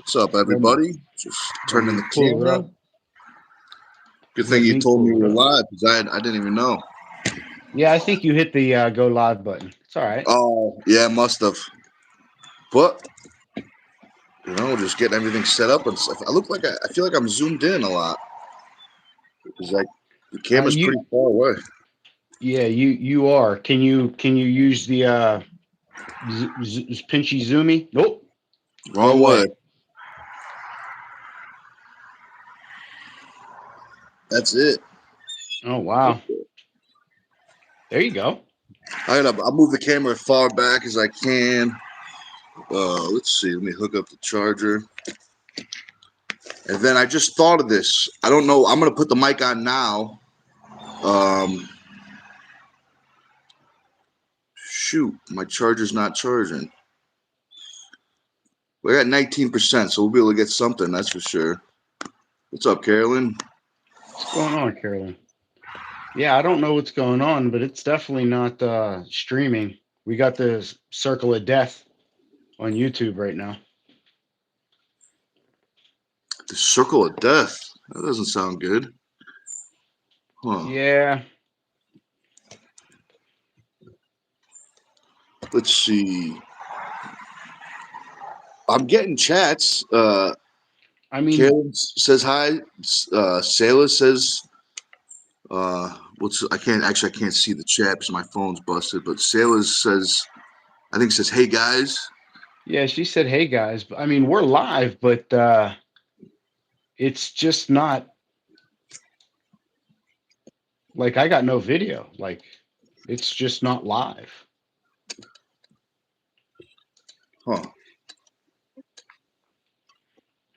What's up, everybody? Just turning the Pull it camera. up. Good thing you told me we were live because I didn't even know. Yeah, I think you hit the go live button. It's all right. Oh, yeah, must have. But, you know, just getting everything set up and stuff. I feel like I'm zoomed in a lot. Because, like, the camera's pretty far away. Yeah, you are. Can you use the pinchy zoomy? Nope. Wrong way. That's it. Oh, wow. There you go. I'll move the camera as far back as I can. Let's see. Let me hook up the charger. And then I just thought of this. I don't know. I'm going to put the mic on now. Shoot, my charger's not charging. We're at 19%, so we'll be able to get something, that's for sure. What's up, Carolyn? What's going on, Carolyn? Yeah, I don't know what's going on, but it's definitely not streaming. We got the circle of death on YouTube right now. The circle of death? That doesn't sound good. Huh. Yeah. Let's see. I'm getting chats. I mean, Carolyn says hi. Sayla says, I can't see the chat because my phone's busted. But Sayla says, hey guys. Yeah, she said, hey guys. I mean, we're live, but it's just not like I got no video. Like, it's just not live. Huh.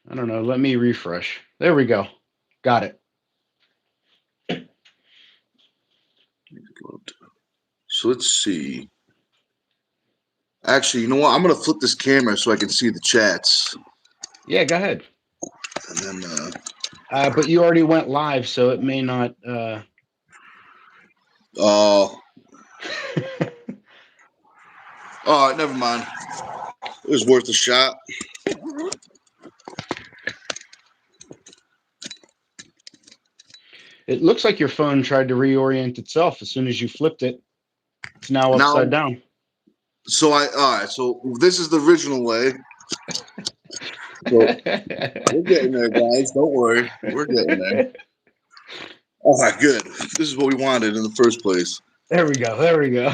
I don't know. Let me refresh. There we go. Got it. So let's see. Actually, you know what? I'm going to flip this camera so I can see the chats. Yeah, go ahead. And then, but you already went live, so it may not. Oh. All right, never mind. It was worth a shot. It looks like your phone tried to reorient itself as soon as you flipped it. It's now upside down. So all right. So this is the original way. So we're getting there, guys. Don't worry, we're getting there. All right, good. This is what we wanted in the first place. There we go. There we go.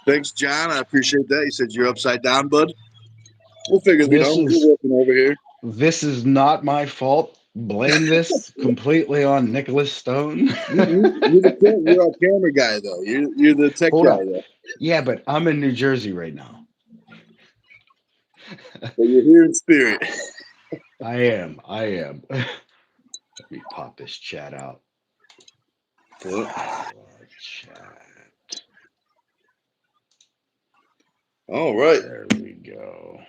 Thanks, John. I appreciate that. You said you're upside down, bud. We'll figure it out. We're working over here. This is not my fault. Blame this completely on Nicolas Stone. You're our camera guy, though. You're the tech guy, though. Yeah, but I'm in New Jersey right now. But you're here in spirit. I am. Let me pop this chat out. Chat. All right. There we go.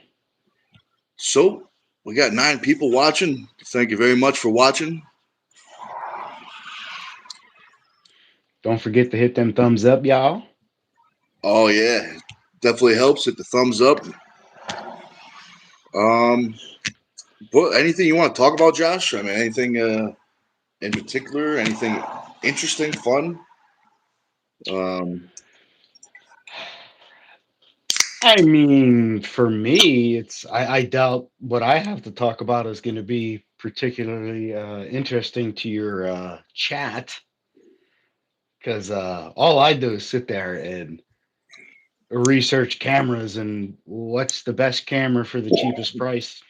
So we got 9 people watching. Thank you very much for watching. Don't forget to hit them thumbs up, y'all. Oh yeah, definitely helps. Hit the thumbs up. But anything you want to talk about, Josh? I mean, anything in particular? Anything interesting, fun? I mean, for me, I doubt what I have to talk about is going to be particularly interesting to your chat, because all I do is sit there and research cameras and what's the best camera for the cheapest price.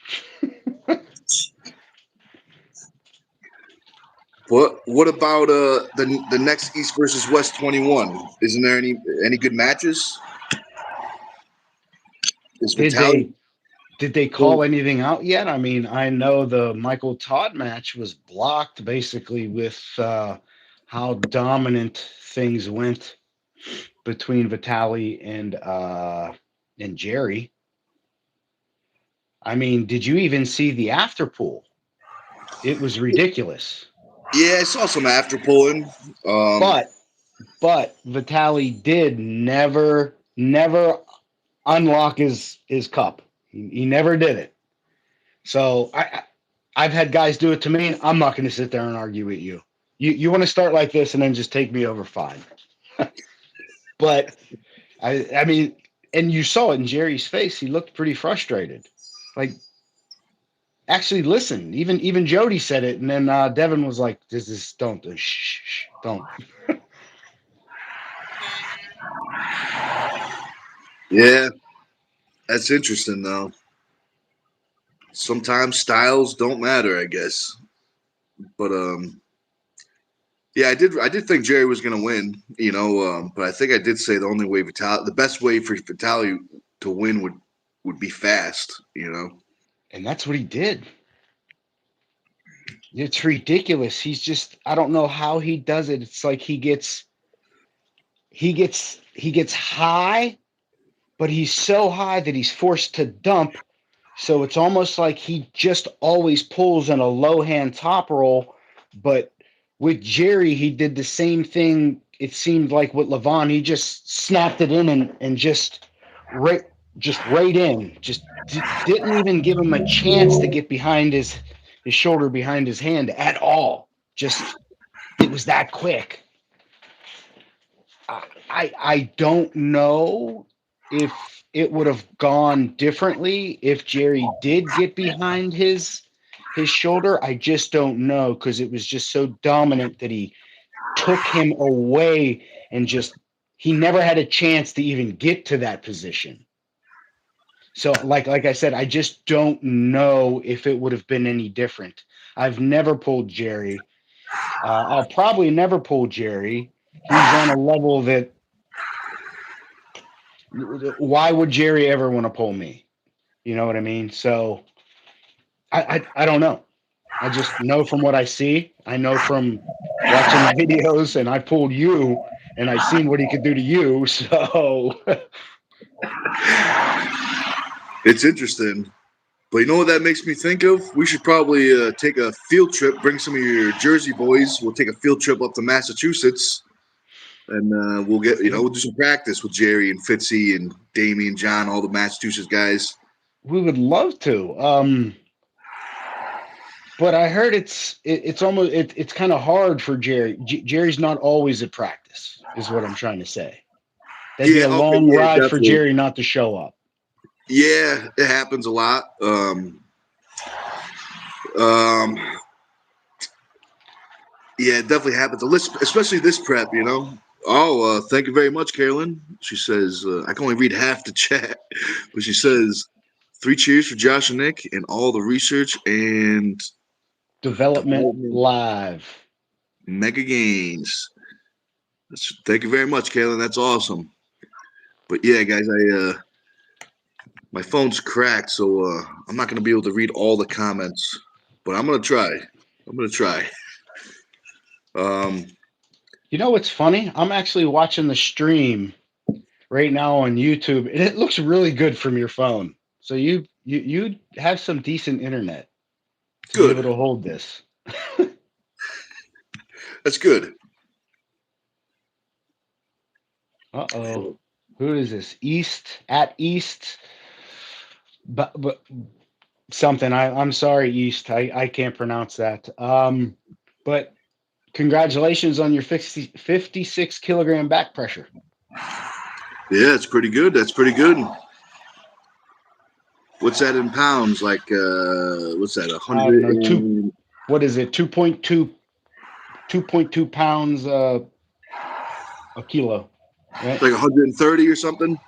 What about the next East versus West 21? Isn't there any good matches? Did they call anything out yet? I mean, I know the Michael Todd match was blocked basically with how dominant things went between Vitaly and Jerry. I mean, did you even see the after pool? It was ridiculous. Yeah, I saw some after pulling. But Vitaly did never never unlock his cup. He never did it. So I've had guys do it to me, and I'm not going to sit there and argue with you. You want to start like this and then just take me over, fine. But I mean, and you saw it in Jerry's face. He looked pretty frustrated. Like, actually, listen. Even Jody said it, and then Devin was like, "This don't shh, don't." Yeah, that's interesting though. Sometimes styles don't matter, I guess. But yeah, I did think Jerry was gonna win, but I think I did say the only way the best way for Vitaly to win would be fast. And that's what he did. It's ridiculous. He's just I don't know how he does it. It's like he gets high, but he's so high that he's forced to dump. So it's almost like he just always pulls in a low hand top roll. But with Jerry, he did the same thing. It seemed like with Levon, he just snapped it in and right right in. Just didn't even give him a chance to get behind his shoulder behind his hand at all. Just it was that quick. I don't know if it would have gone differently if Jerry did get behind his shoulder. I just don't know because it was just so dominant that he took him away and just he never had a chance to even get to that position. So like I said, I just don't know if it would have been any different. I've never pulled Jerry. I'll probably never pull Jerry. He's on a level that why would Jerry ever want to pull me? You know what I mean? So I don't know. I just know from what I see. I know from watching the videos, and I pulled you, and I seen what he could do to you. So It's interesting. But you know what that makes me think of? We should probably take a field trip. Bring some of your Jersey boys. We'll take a field trip up to Massachusetts, and we'll do some practice with Jerry and Fitzy and Damien, John, all the Massachusetts guys. we would love to. But I heard it's almost it's kind of hard for Jerry. Jerry's not always at practice, is what I'm trying to say. That'd be Yeah, a okay, long yeah, ride for definitely. Jerry not to show up. Yeah, it happens a lot. Um, yeah, it definitely happens, especially this prep. Oh, thank you very much, Carolyn. She says, I can only read half the chat, but she says, 3 cheers for Josh and Nick and all the research and Development development live. mega gains. Thank you very much, Carolyn. That's awesome. But yeah, guys, my phone's cracked, so I'm not going to be able to read all the comments, but I'm going to try. I'm going to try. Um, You know what's funny? I'm actually watching the stream right now on YouTube, and it looks really good from your phone. So you have some decent internet to be able good. to hold this. That's good. Uh-oh. Who is this? East, but something. I'm sorry, East. I can't pronounce that. But congratulations on your 56 kilogram back pressure. Yeah, it's pretty good. That's pretty good. What's that in pounds? Like, what's that? A I don't hundred know, and what is it? 2.2 pounds a kilo, right? like 130 or something.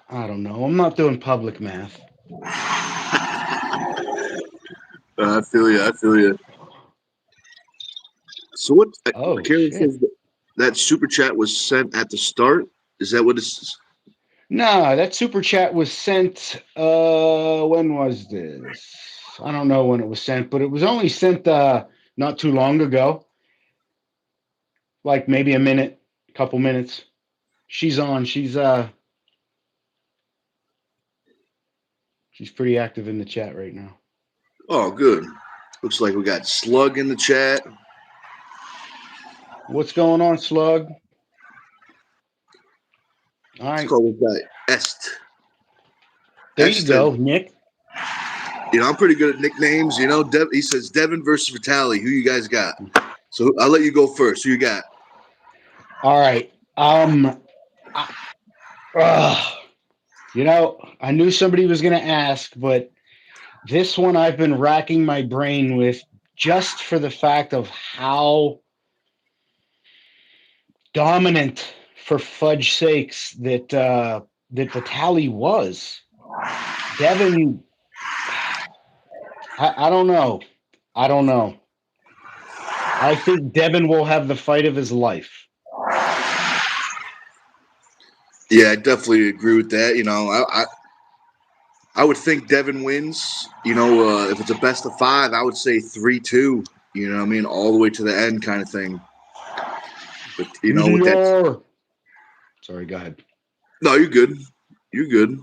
I don't know. I'm not doing public math. I feel you. I feel you. So what? Oh Karen shit. says that super chat was sent at the start. Is that what it's? Nah, that super chat was sent when was this? I don't know when it was sent, but it was only sent not too long ago. Like maybe a minute, couple minutes. She's on. She's pretty active in the chat right now. Oh, good. Looks like we got Slug in the chat. What's going on, Slug? All Let's right. call this guy Est. There you go, Nick. I'm pretty good at nicknames. He says Devin versus Vitaly. Who you guys got? So I'll let you go first. Who you got? All right. I knew somebody was going to ask, but this one I've been racking my brain with just for the fact of how dominant, for fudge sakes, that Vitaly was. Devin, I don't know. I don't know. I think Devin will have the fight of his life. Yeah, I definitely agree with that. I would think Devin wins. If it's a best of 5, I would say 3-2. You know what I mean? All the way to the end kind of thing. But with that. No. Sorry, go ahead. No, you're good. You're good.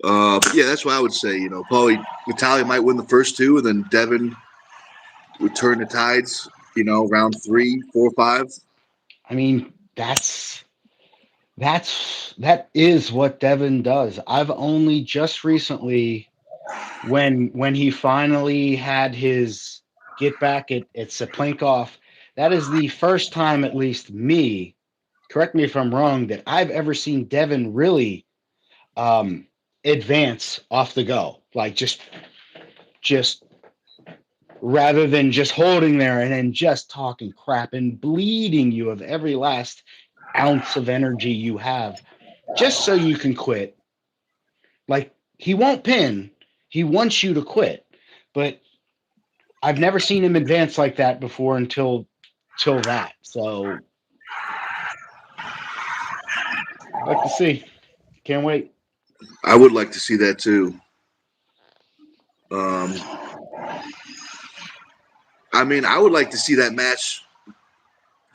Yeah, that's what I would say. Probably Vitaly might win the first 2, and then Devin would turn the tides. Round 3, 4, 5. I mean, that is what Devin does. I've only just recently, when he finally had his get back at Saplinkov, that is the first time, at least me, correct me if I'm wrong, that I've ever seen Devin really advance off the go, like just rather than just holding there and then just talking crap and bleeding you of every last ounce of energy you have just so you can quit. Like, he won't pin, he wants you to quit. But I've never seen him advance like that before until that. So I'd like to see. Can't wait. I would like to see that too. Um, I mean, I would like to see that match.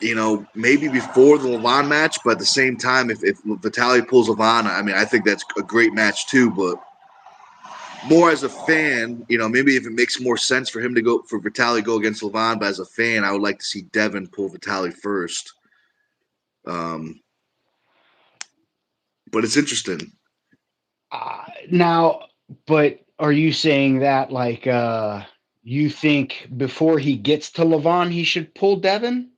Maybe before the Levon match, but at the same time, if Vitaly pulls Levon, I mean, I think that's a great match too. But more as a fan, maybe if it makes more sense for him to go for Vitaly to go against Levon, but as a fan, I would like to see Devin pull Vitaly first. Um, but it's interesting. Now, but are you saying that like you think before he gets to Levon he should pull Devin?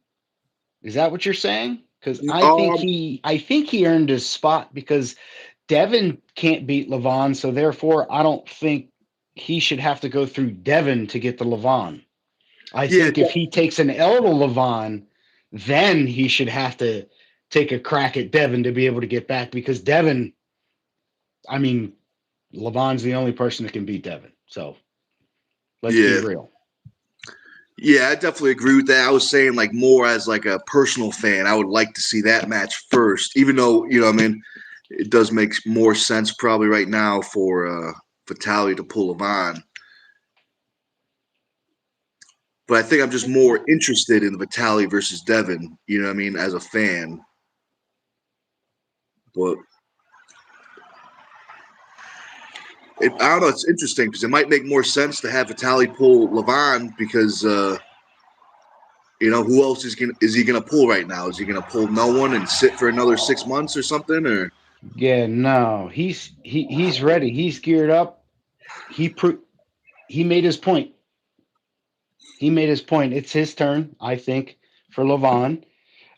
Is that what you're saying? Because Um, I think he earned his spot because Devin can't beat Levon, so therefore I don't think he should have to go through Devin to get to Levon. I yeah, think if he takes an L to Levon, then he should have to take a crack at Devin to be able to get back because Devin, I mean, Levon's the only person that can beat Devin. So let's be yeah, real. yeah. I definitely agree with that. I was saying like more as like a personal fan. I would like to see that match first, even though I mean, it does make more sense probably right now for Vitaly to pull Levon. But I think I'm just more interested in Vitaly versus Devin. You know what I mean, as a fan. But I don't know. It's interesting because it might make more sense to have Vitaly pull Levon because who else is he gonna pull right now? Is he gonna pull no one and sit for another 6 months or something? Or Yeah, no, he's ready. He's geared up. He made his point. He made his point. It's his turn, I think, for Levon.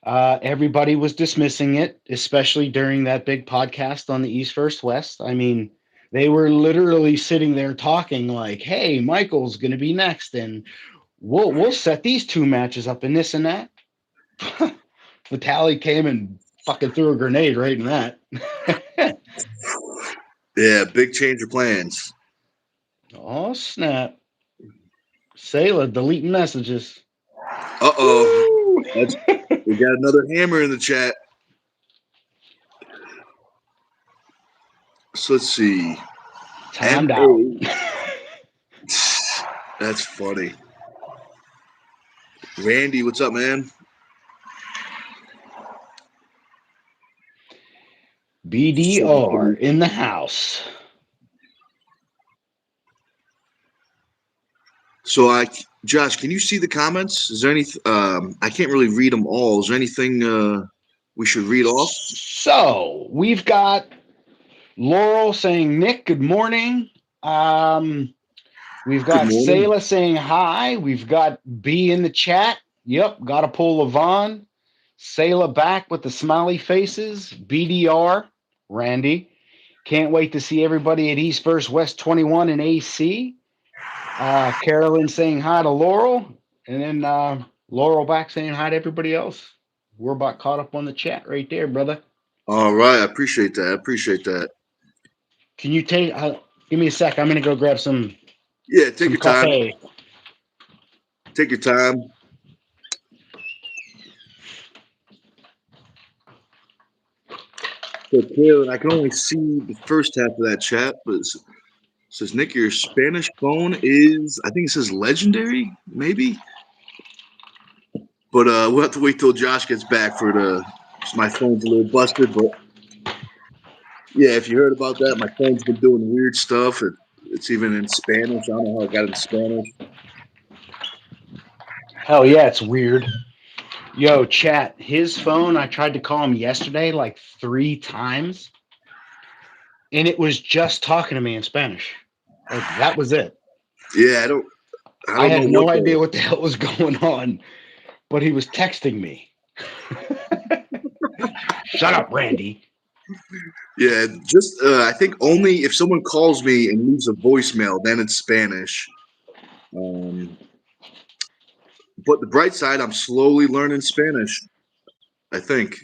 Everybody was dismissing it, especially during that big podcast on the East First West. I mean, they were literally sitting there talking like, "Hey, Michael's going to be next, and we'll set these 2 matches up and this and that." Vitaly came and fucking threw a grenade right in that. yeah, big change of plans. Oh snap! Sayla deleting messages. Uh-oh. We got another hammer in the chat. So let's see. Timed out. MA. That's funny. Randy, what's up, man? BDR in the house. So Josh, can you see the comments? Is there any? I can't really read them all. Is there anything? we should read off? So we've got Laurel saying, Nick, good morning. We've got Sayla saying hi. We've got B in the chat. Yep, got to pull Levon. Sayla back with the smiley faces. BDR, Randy. Can't wait to see everybody at East vs. West 21 in AC. Carolyn saying hi to Laurel. And then Laurel back saying hi to everybody else. We're about caught up on the chat right there, brother. All right. I appreciate that. Can you take, give me a sec. I'm going to go grab some. Yeah, take your coffee. time. Take your time. So, Carolyn, I can only see the first half of that chat, but it says, Nick, your Spanish phone is, I think it says legendary, maybe? But we'll have to wait till Josh gets back my phone's a little busted, but yeah, if you heard about that, my phone's been doing weird stuff. It's even in Spanish. I don't know how I got it in Spanish. Hell yeah, it's weird. Yo, chat, his phone, I tried to call him yesterday like 3 times, and it was just talking to me in Spanish. Like, that was it. Yeah, I don't I had know no idea what the hell was going on, but he was texting me. Shut up, Randy. Yeah, just I think only if someone calls me and leaves a voicemail, then it's Spanish. But the bright side, I'm slowly learning Spanish, I think.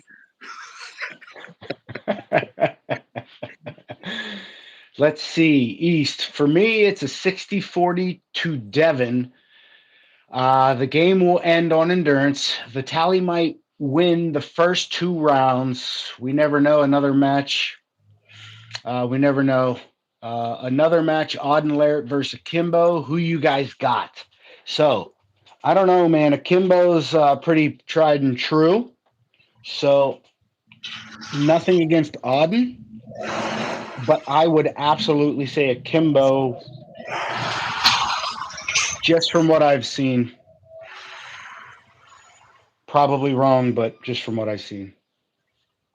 Let's see. East. For me, it's a 60-40 to Devon. The game will end on endurance. Vitali might win the first 2 rounds. We never know. Another match. We never know. Another match, Auden Larrett versus Akimbo. Who you guys got? So, I don't know, man. Akimbo's pretty tried and true. So, nothing against Auden, but I would absolutely say Akimbo, just from what I've seen. Probably wrong, but just from what I've seen.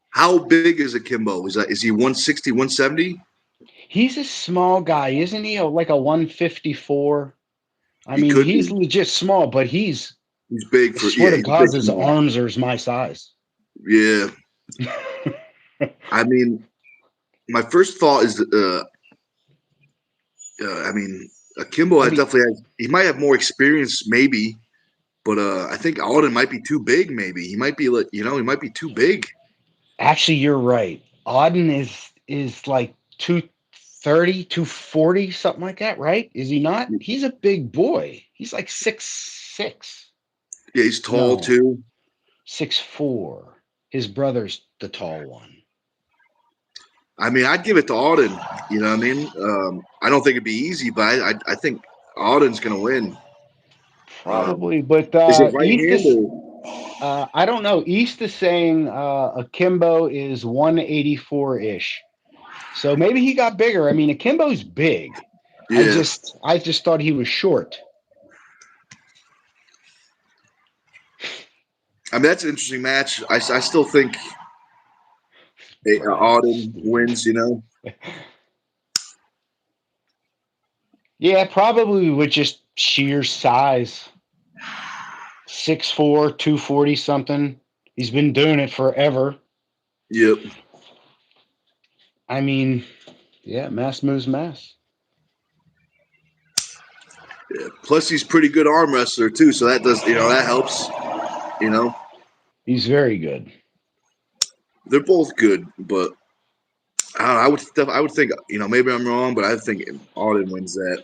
How big is Akimbo? Is he 160, 170? He's a small guy, isn't he? Like a 154. I mean, he's legit small, but he's big for. I swear to God, his arms are my size. Yeah. I mean, my first thought is, Akimbo definitely has. He might have more experience, maybe, but I think Auden might be too big. Maybe he might be he might be too big. Actually, you're right. Auden is like 230, 240, something like that, right? Is he not? He's a big boy. He's like 6'6". Yeah, he's tall too. 6'4". His brother's the tall one. I mean, I'd give it to Auden. You know what I mean? I don't think it'd be easy, but I think Auden's going to win. Probably, but is it right East is, I don't know. East is saying Akimbo is 184-ish. So maybe he got bigger. I mean, Akimbo's big. Yeah. I just thought he was short. I mean, that's an interesting match. I still think Auden wins, Yeah, probably with just sheer size. 6'4", 240 something. He's been doing it forever. Yep. I mean, yeah, mass moves mass. Yeah. Plus, he's pretty good arm wrestler too, so that does that helps. He's very good. They're both good, but I would think maybe I'm wrong, but I think Auden wins that.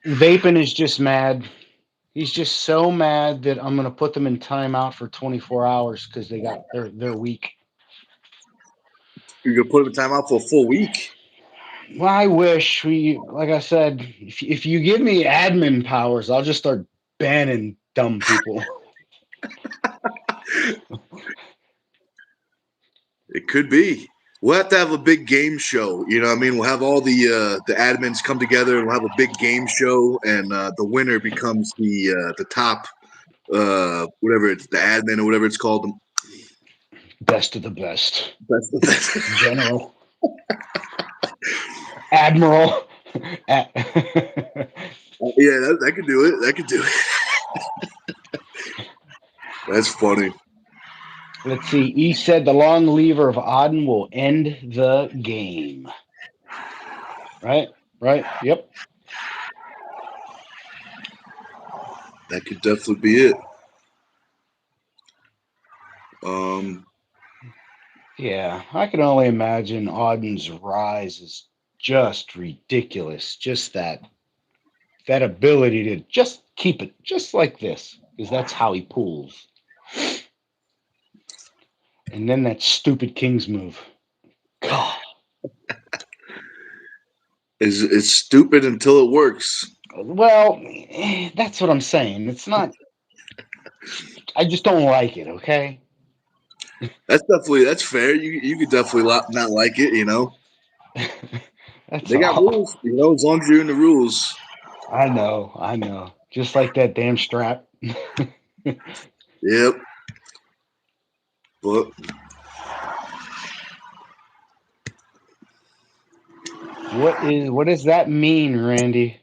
Vaping is just mad. He's just so mad that I'm going to put them in timeout for 24 hours because they're weak. You're going to put them in timeout for a full week? Well, I wish like I said, if you give me admin powers, I'll just start banning dumb people. It could be. We'll have to have a big game show. You know what I mean? We'll have all the admins come together and we'll have a big game show, and the winner becomes the top whatever it's the admin or whatever it's called. Best of the best. That's the best. General. Admiral. Yeah, that could do it. That could do it. That's funny. Let's see. E said the long lever of Auden will end the game. Right? Right? Yep. That could definitely be it. Yeah, I can only imagine Auden's rise is just ridiculous. Just that ability to just keep it just like this, because that's how he pulls. And then that stupid King's move. God. It's stupid until it works. Well, that's what I'm saying. It's not. I just don't like it. Okay. That's fair. You could definitely not like it. You know, That's they got all. rules. You know, as long as you're in the rules. I know. I know. Just like that damn strap. Yep. But What does that mean, Randy?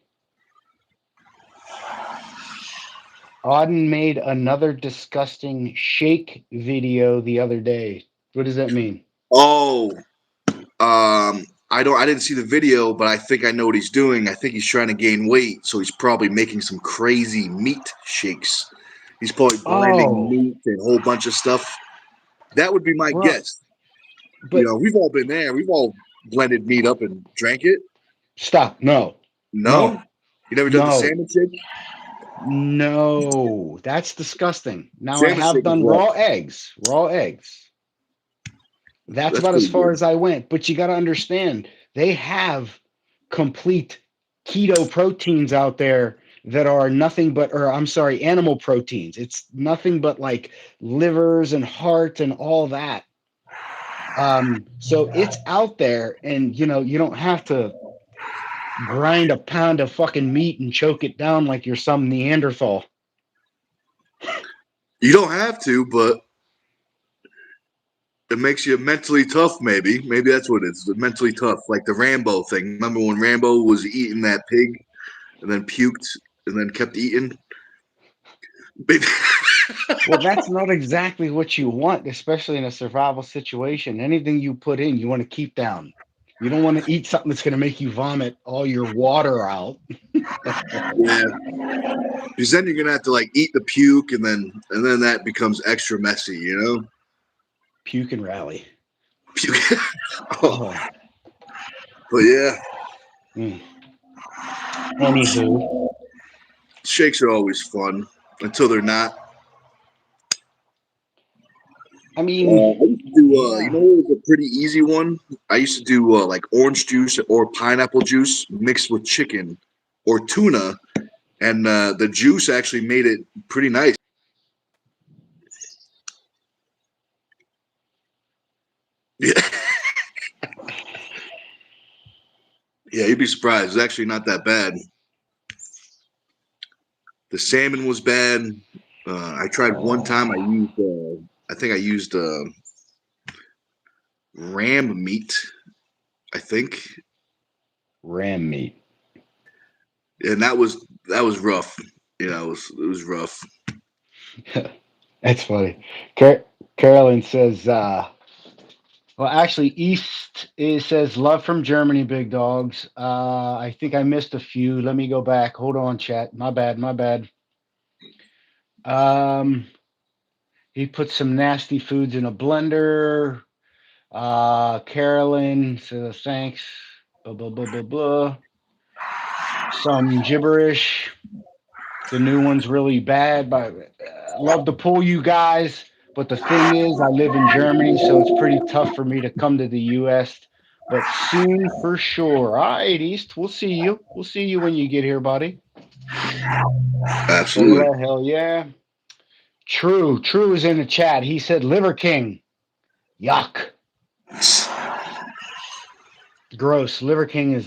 Auden made another disgusting shake video the other day. What does that mean? oh, I didn't see the video, but I think I know what he's doing. I think he's trying to gain weight, so he's probably making some crazy meat shakes. He's probably blending Oh, meat and a whole bunch of stuff. That would be my bro, guess. You but know, we've all been there. We've all blended meat up and drank it. stop. No, No, no, you never done the no, salmon shake. no. That's disgusting. Now I Salmon have shake is done rough. raw eggs. Raw eggs. That's That's about as pretty far good. as I went. But you got to understand, they have complete keto proteins out there that are nothing but, or I'm sorry, animal proteins. It's nothing but like livers and heart and all that. So it's out there, and you don't have to grind a pound of fucking meat and choke it down like you're some Neanderthal. You don't have to, but it makes you mentally tough. Maybe that's what it is. Mentally tough, like the Rambo thing. Remember when Rambo was eating that pig and then puked and then kept eating? Maybe. Well, that's not exactly what you want, especially in a survival situation. Anything you put in, you want to keep down. You don't want to eat something that's going to make you vomit all your water out. Yeah, because then you're gonna have to like eat the puke and then that becomes extra messy. You know, Puke and rally. puke. Oh, Oh. but yeah, Anywho, shakes are always fun until they're not. I mean, I used to do, you yeah, know, it was a pretty easy one. I used to do like orange juice or pineapple juice mixed with chicken or tuna, and the juice actually made it pretty nice. Yeah, yeah, you'd be surprised. It's actually not that bad. The salmon was bad. I tried one time. I think I used ram meat. I think, ram meat. and that was rough. You know, it was rough. That's funny. Carolyn says, well, actually, East it says love from Germany, big dogs. I think I missed a few. Let me go back. Hold on, chat. My bad. My bad. Um, he put some nasty foods in a blender. Carolyn says thanks. Blah blah blah blah blah. Some gibberish. The new one's really bad, but love to pull you guys. But the thing is, I live in Germany, so it's pretty tough for me to come to the U.S. But soon for sure. All right, East, we'll see you. We'll see you when you get here, buddy. Absolutely. Kayla, hell yeah. True is in the chat. He said Liver King. Yuck. Gross. Liver King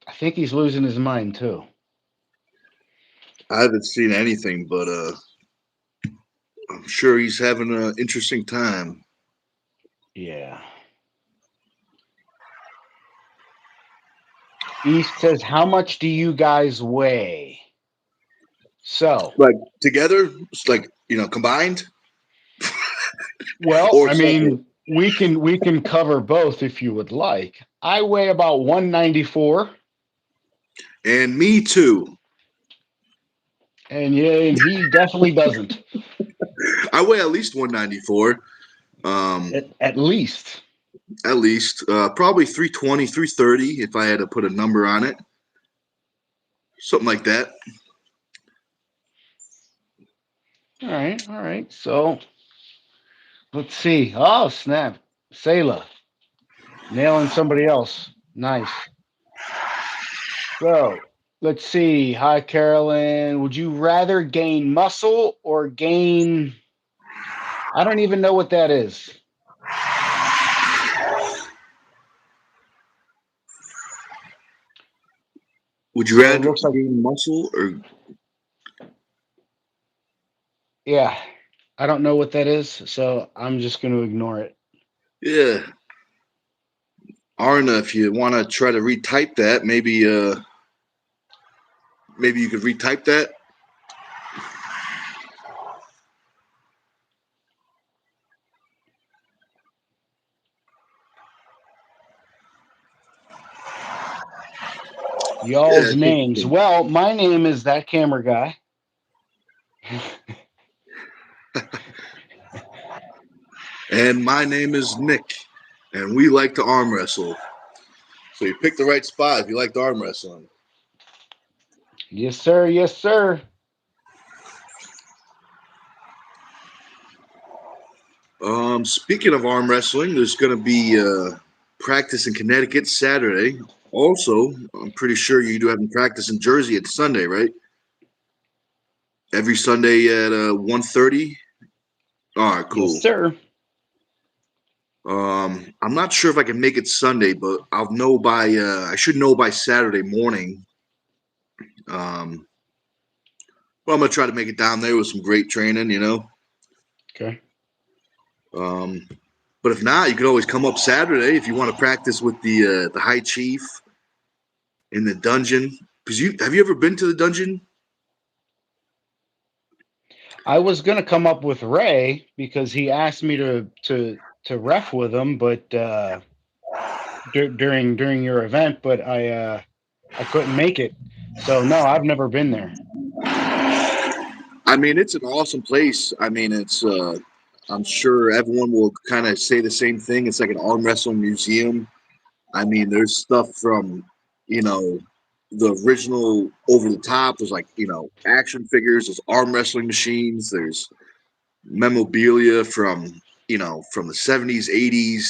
I think he's losing his mind too. I haven't seen anything, but I'm sure he's having an interesting time. Yeah. East says, how much do you guys weigh? So, Like together, like combined well, or I separate. mean, we can cover both if you would like. I weigh about 194, And me too. and yeah, and he definitely doesn't. I weigh at least 194. At least. At least probably 320, 330 if I had to put a number on it. Something like that. All right, all right. So let's see. Oh, snap. Sayla nailing somebody else. Nice. So let's see. Hi, Carolyn. Would you rather gain muscle or gain? I don't even know what that is. Would you So it rather looks like, gain muscle or yeah, I don't know what that is. So I'm just going to ignore it. yeah? Arna, if you want to try to retype that, maybe you could retype that. Yeah, Y'all's names. Well, my name is That Camera Guy. and my name is Nick, and we like to arm wrestle. So you picked the right spot if you like to arm wrestling. Yes, sir. Yes, sir. Speaking of arm wrestling, there's going to be practice in Connecticut Saturday. Also, I'm pretty sure you do have practice in Jersey at Sunday, right? Every Sunday at 1:30. All right, Yes, cool. sir. I'm not sure if I can make it Sunday, but I'll know by I should know by Saturday morning. Um, well, I'm gonna try to make it down there with some great training. Okay. Um, but if not, you could always come up Saturday if you want to practice with the High Chief in the dungeon. Because you ever been to the dungeon? I was gonna come up with Ray because he asked me to ref with him, but during your event, but I couldn't make it. So no, I've never been there. I mean, it's an awesome place. I mean, it's I'm sure everyone will kind of say the same thing. It's like an arm wrestling museum. I mean, there's stuff from, you know, the original over the top. There's like, action figures, there's arm wrestling machines, there's memorabilia from the 70s, 80s,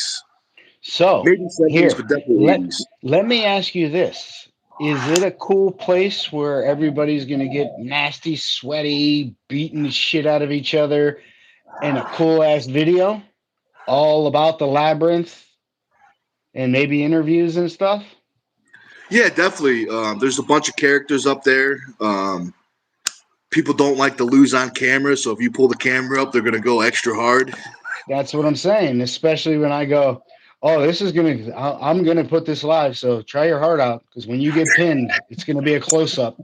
So maybe 70s, here, but definitely let 80s. let me ask you this. Is it a cool place where everybody's gonna get nasty, sweaty, beating the shit out of each other and a cool ass video all about the labyrinth and maybe interviews and stuff? Yeah, definitely. There's a bunch of characters up there. People don't like to lose on camera, so if you pull the camera up, they're going to go extra hard. That's what I'm saying, especially when I go, oh, I'm gonna put this live, so try your heart out because when you get pinned, it's gonna be a close up.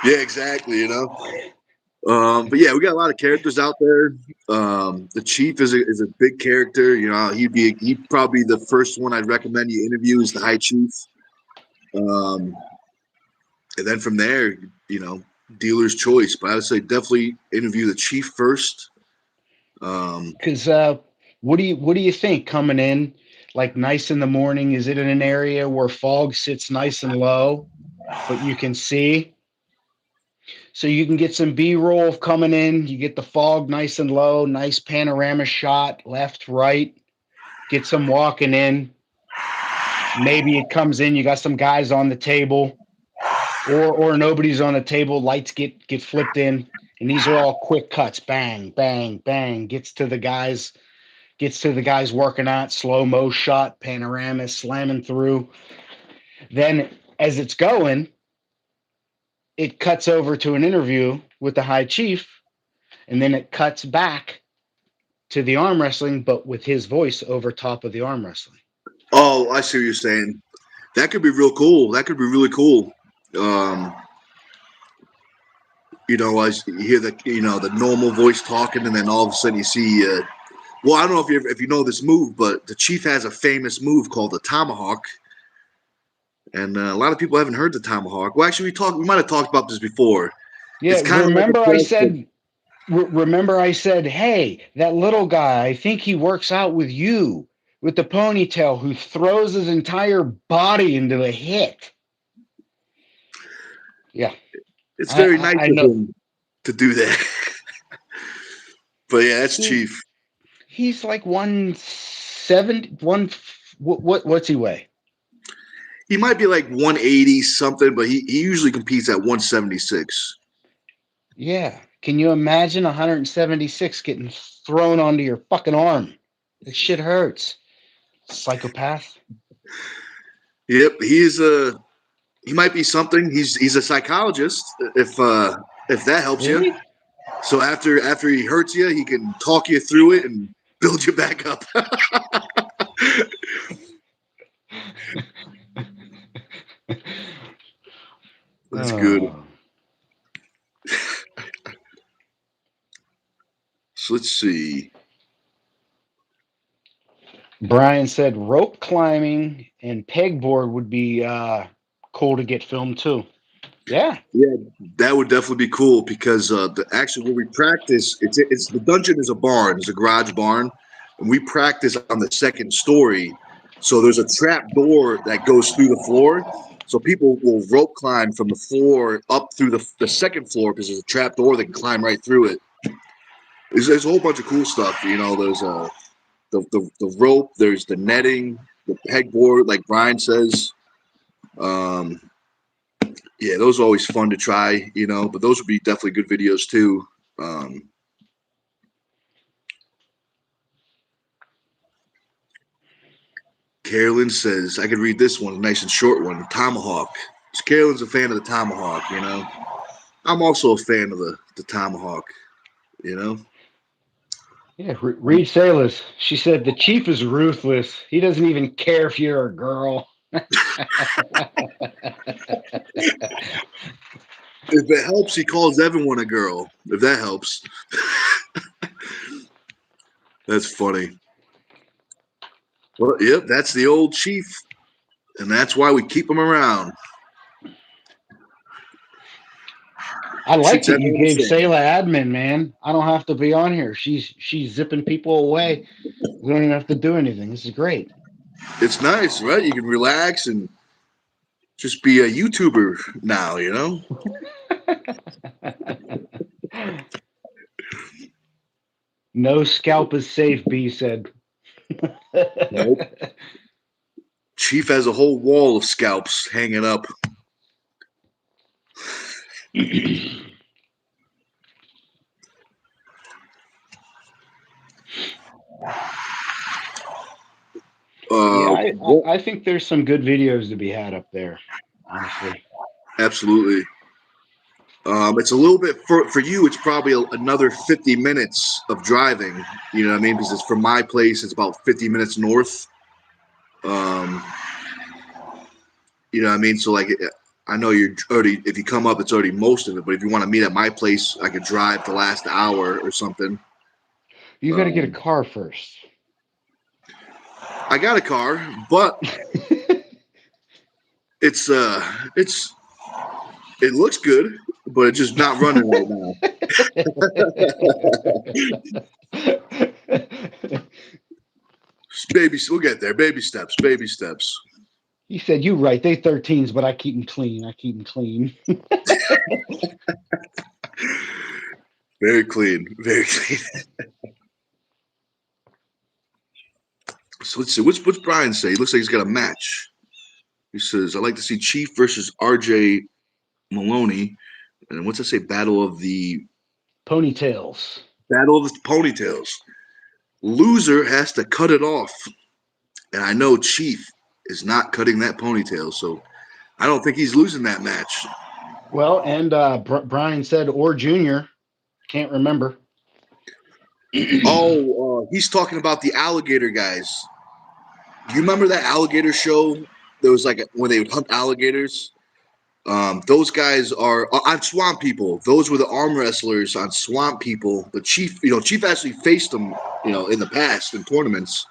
Yeah, exactly. But yeah, we got a lot of characters out there. The chief is a big character. He'd probably be the first one I'd recommend you interview is the high chief. Um, and then from there, dealer's choice. But I would say definitely interview the chief first. Because what do you think coming in like nice in the morning? Is it in an area where fog sits nice and low, but you can see? So you can get some B-roll of coming in. You get the fog nice and low, nice panorama shot, left, right. Get some walking in. Maybe it comes in. You got some guys on the table, or nobody's on the table. Lights get flipped in, and these are all quick cuts. Bang, bang, bang. Gets to the guys working out. Slow mo shot, panorama slamming through. Then as it's going, it cuts over to an interview with the high chief, and then it cuts back to the arm wrestling, but with his voice over top of the arm wrestling. Oh, I see what you're saying. That could be real cool. That could be really cool. As you hear the normal voice talking, and then all of a sudden you see. Well, I don't know if you know this move, but the Chief has a famous move called the tomahawk, and a lot of people haven't heard the tomahawk. Well, actually, we might have talked about this before. Yeah, It's kind of like a flagstick. remember I said, hey, that little guy, I think he works out with you, with the ponytail, who throws his entire body into a hit. Yeah. It's very nice I of know. him to do that. But yeah, that's Chief. He's like 170, what's he weigh? He might be like 180 something, but he usually competes at 176. Yeah. Can you imagine 176 getting thrown onto your fucking arm? That shit hurts. Psychopath. Yep, he might be something. He's a psychologist, if that helps you. Really? So after he hurts you, he can talk you through it and build you back up. That's good. So let's see. Brian said rope climbing and pegboard would be cool to get filmed too. Yeah. Yeah, that would definitely be cool because actually where we practice, it's the dungeon is a barn, it's a garage barn, and we practice on the second story. So there's a trap door that goes through the floor. So people will rope climb from the floor up through the second floor because there's a trap door they can climb right through it. There's a whole bunch of cool stuff. There's the rope, there's the netting, the pegboard, like Brian says. Yeah, those are always fun to try, but those would be definitely good videos too. Carolyn says, I could read this one, a nice and short one, Tomahawk. Carolyn's a fan of the Tomahawk, I'm also a fan of the Tomahawk, Yeah, Reed Salas. She said the chief is ruthless. He doesn't even care if you're a girl. If it helps, he calls everyone a girl. If that helps. That's funny. Well, yep, that's the old chief. And that's why we keep him around. I like that you gave Sayla admin, man. I don't have to be on here. She's zipping people away. We don't even have to do anything. This is great. It's nice, right? You can relax and just be a YouTuber now, No scalp is safe, B said. Nope. Chief has a whole wall of scalps hanging up. Yeah, I think there's some good videos to be had up there, honestly. Absolutely. It's a little bit for you. It's probably another 50 minutes of driving. You know what I mean? Because it's from my place. It's about 50 minutes north. You know what I mean? So like, I know you're already. If you come up, it's already most of it. But if you want to meet at my place, I could drive the last hour or something. You got to get a car first. I got a car, but it looks good, but it's just not running right now. We'll get there. Baby steps. Baby steps. He said, "You right. They 13s, but I keep them clean. I keep them clean." Very clean. Very clean. So let's see. What's Brian say? He looks like he's got a match. He says, "I'd like to see Chief versus RJ Maloney." And what's that say? Battle of the Ponytails. Battle of the Ponytails. Loser has to cut it off. And I know Chief is not cutting that ponytail, so I don't think he's losing that match. Well, and Brian said or Junior. Can't remember. Oh, he's talking about the alligator guys. Do you remember that alligator show? There was like when they would hunt alligators. Those guys are on Swamp People. Those were the arm wrestlers on Swamp People. The Chief, Chief actually faced them, in the past in tournaments.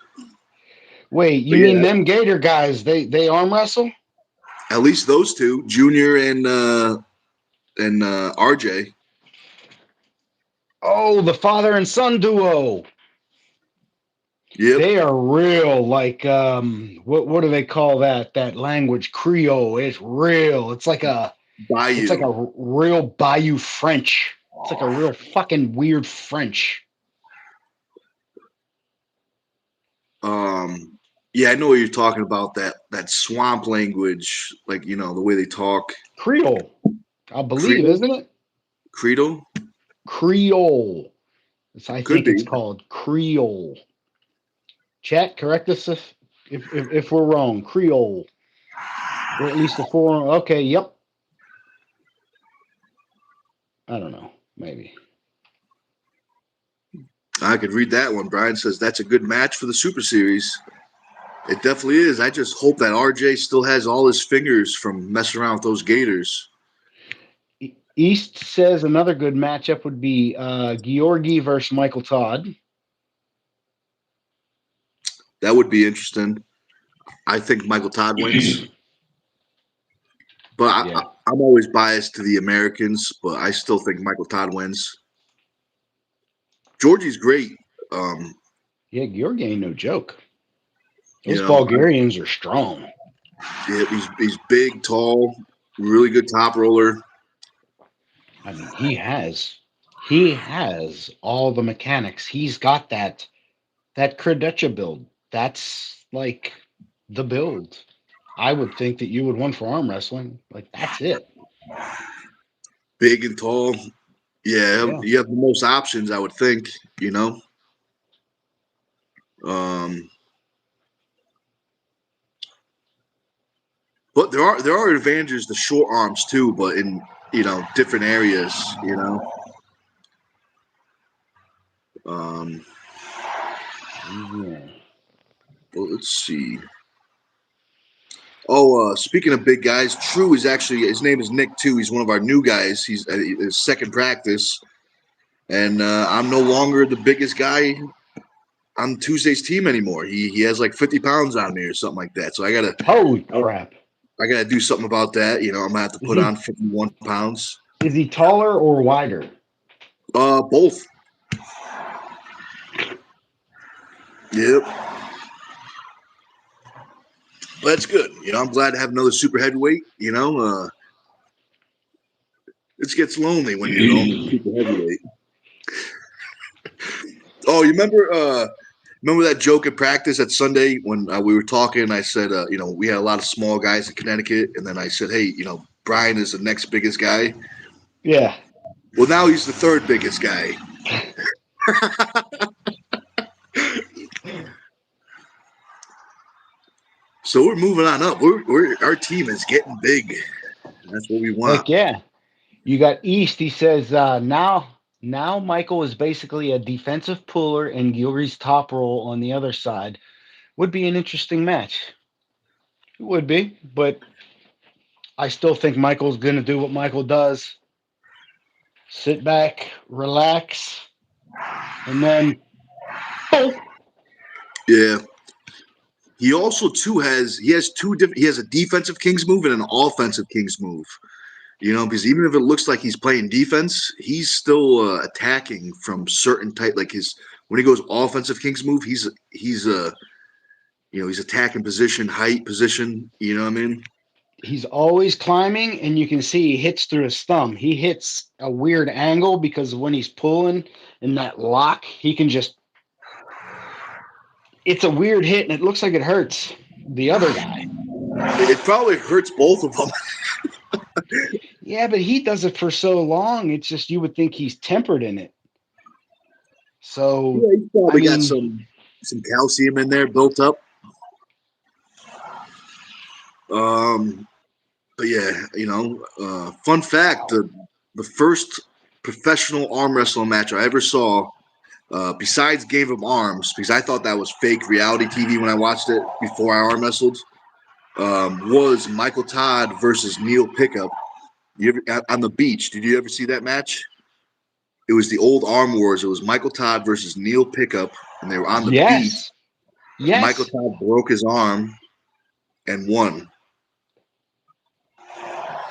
Wait, But you mean yeah, them Gator guys? They arm wrestle? at least those two, Junior and RJ. Oh, the father and son duo. Yep, They are real, like what do they call that language? Creole. It's real. It's like Bayou. a real Bayou French. It's like a real fucking weird French. Yeah, I know what you're talking about. That swamp language, like the way they talk. Creole, I believe, Credo, isn't it? Credo Creole. I could think it's be. called Creole. Chat, correct us if we're wrong. Creole, or at least the forum. Okay, yep. I don't know. Maybe. I could read that one. Brian says that's a good match for the Super Series. It definitely is. I just hope that RJ still has all his fingers from messing around with those Gators. East says another good matchup would be Georgi versus Michael Todd. That would be interesting. I think Michael Todd wins, but Yeah. I'm always biased to the Americans. But I still think Michael Todd wins. Georgie's great. Um, Yeah, Georgi ain't no joke. you Those know, Bulgarians are strong. yeah, he's big, tall, really good top roller. I mean, he has all the mechanics. He's got that Kredecha build. That's like the build. I would think that you would want for arm wrestling. Like that's it. Big and tall. Yeah, Yeah. you have the most options, I would think. You know. Um, but there are advantages to short arms too, but in different areas. Um, Yeah. well, let's see. Oh, speaking of big guys, True is actually his name is Nick too. He's one of our new guys. He's at his second practice, and I'm no longer the biggest guy on Tuesday's team anymore. He has like 50 pounds on me or something like that. So Holy crap. I gotta do something about that. I'm gonna have to Is put on he 51 pounds. is he taller or wider? Both. Yep. But that's good. I'm glad to have another super heavyweight. It gets lonely when you're the only super heavyweight. Oh, you remember that joke at practice at Sunday when we were talking? I said, we had a lot of small guys in Connecticut, and then I said, hey, Brian is the next biggest guy. Yeah. Well, now he's the third biggest guy. So we're moving on up. Our team is getting big. That's what we want. Heck yeah. You got East. He says now Michael is basically a defensive puller and Gilry's top roll on the other side. Would be an interesting match. It would be, but I still think Michael's going to do what Michael does. Sit back, relax, and then oh, Yeah. He also too has two different. He has a defensive Kings move and an offensive Kings move. Because even if it looks like he's playing defense, he's still attacking from certain type. Like when he goes offensive Kings move, he's attacking position, height, position. You know what I mean? he's always climbing, and you can see he hits through his thumb. He hits a weird angle because when he's pulling in that lock, he can just. It's a weird hit, and it looks like it hurts the other guy. It probably hurts both of them. Yeah, but he does it for so long. It's just you would think he's tempered in it. So, Yeah, he's I probably got mean, some calcium in there built up. Um, But yeah, fun fact: the first professional arm wrestling match I ever saw, besides Game of Arms, because I thought that was fake reality TV when I watched it before I arm wrestled, was Michael Todd versus Neil Pickup. On the beach? Did you ever see that match? It was the old Arm Wars. It was Michael Todd versus Neil Pickup, and they were on the beach. Yes. Michael Yes. Todd broke his arm and won.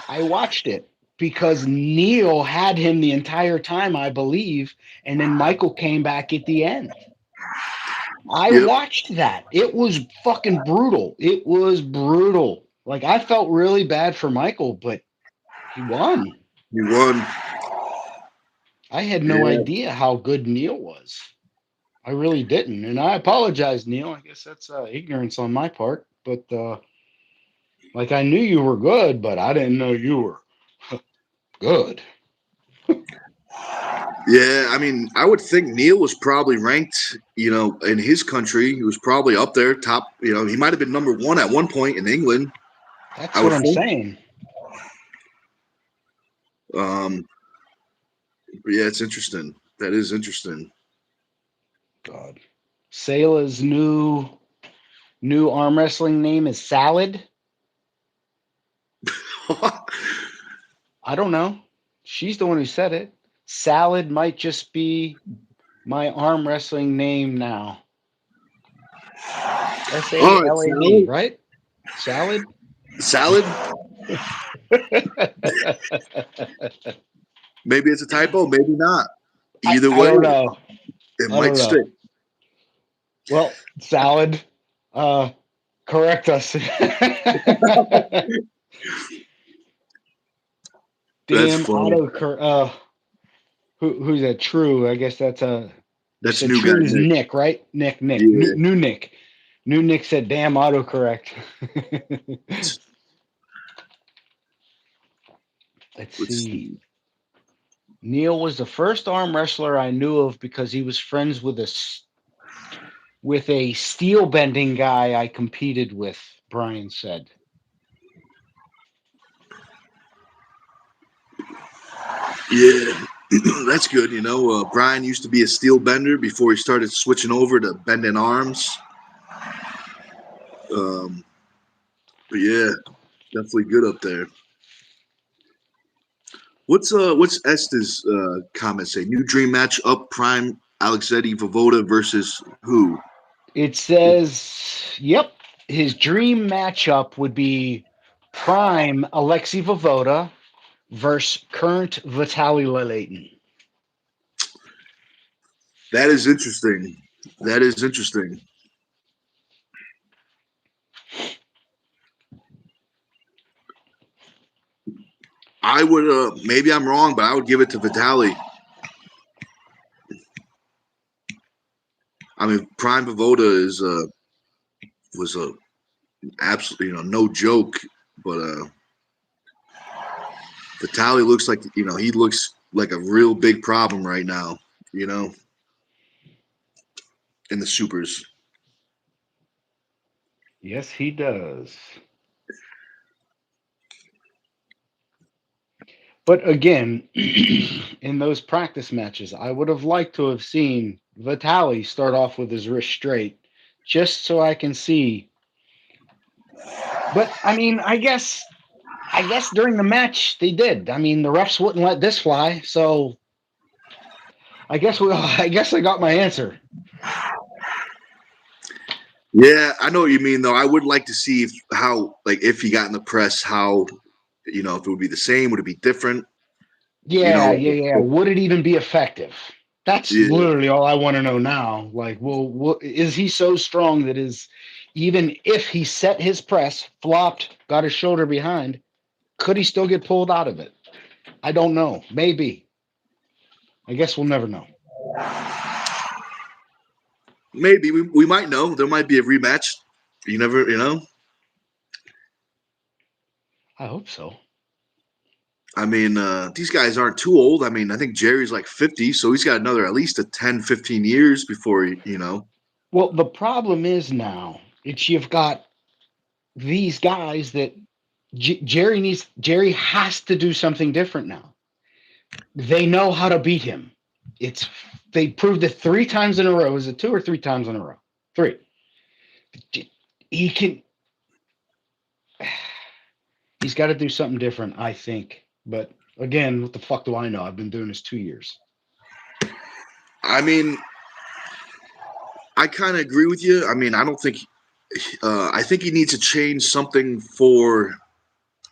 I watched it because Neil had him the entire time, I believe, and then Michael came back at the end. I Yep, watched that. It was fucking brutal. It was brutal. Like I felt really bad for Michael, but he won. he won. I had no Yeah, idea how good Neil was. I really didn't, and I apologize, Neil. I guess that's ignorance on my part. But like I knew you were good, but I didn't know you were good. yeah. I mean, I would think Neil was probably ranked, in his country. He was probably up there, top. He might have been number one at one point in England. That's I what would I'm think. saying. Um, but yeah, it's interesting. That is interesting. God. Sayla's new arm wrestling name is Salad. I don't know. She's the one who said it. Salad might just be my arm wrestling name now. All right, SALAD, salad. right? Salad? Salad. Maybe it's a typo. Maybe not. Either I way, don't know. it I might don't stick. know. Well, Salad, correct us. That's Damn funny. who's that? True. I guess that's you That's said new guy True is Nick. Nick, right? Nick. Yeah. New Nick. New Nick said damn autocorrect. Let's Let's see. see. Neil was the first arm wrestler I knew of because he was friends with a steel bending guy I competed with, Brian said. Yeah, that's good. Brian used to be a steel bender before he started switching over to bending arms. Um, but yeah, definitely good up there. What's Estes comment say? New dream match up Prime Alexetti Vovoda versus who? It says, yep, his dream matchup would be prime Alexei Vovoda versus current Vitaly Leletin. That is interesting. That is interesting. I would maybe I'm wrong, but I would give it to Vitali. I mean, Prime Vovoda was a absolutely no joke, but Vitali looks like he looks like a real big problem right now. You know, in the supers. Yes, he does. But again, in those practice matches, I would have liked to have seen Vitali start off with his wrist straight, just so I can see. But I mean, I guess during the match they did. I mean, the refs wouldn't let this fly, so I guess I got my answer. Yeah, I know what you mean though. I would like to see if he got in the press, how if it would be the same, would it be different? You Yeah, know, yeah, yeah. Would it even be effective? That's yeah, literally all I want to know now. Like, well, is he so strong that even if he set his press, flopped, got his shoulder behind, could he still get pulled out of it? I don't know. Maybe. I guess we'll never know. maybe we might know. There might be a rematch. You never, I hope so. I mean, these guys aren't too old. I mean, I think Jerry's like 50, so he's got another at least 10, 15 years before Well, the problem is now it's you've got these guys that Jerry has to do something different now. They know how to beat him. They proved it 3 times in a row. Is it 2 or 3 times in a row? 3. He can. He's got to do something different, I think. But again, what the fuck do I know? I've been doing this 2 years. I mean, I kind of agree with you. I mean, I don't think. I think he needs to change something for.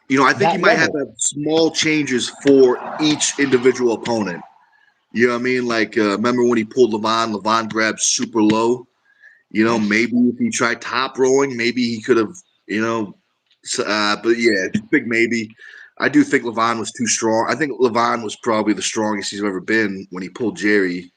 I think he That might have level. to have small changes for each individual opponent. You know what I mean? Like, remember when he pulled Levon? Levon grabbed super low. Yes. Maybe if he tried top rolling, maybe he could have, but yeah, big maybe. I do think Levon was too strong. I think Levon was probably the strongest he's ever been when he pulled Jerry.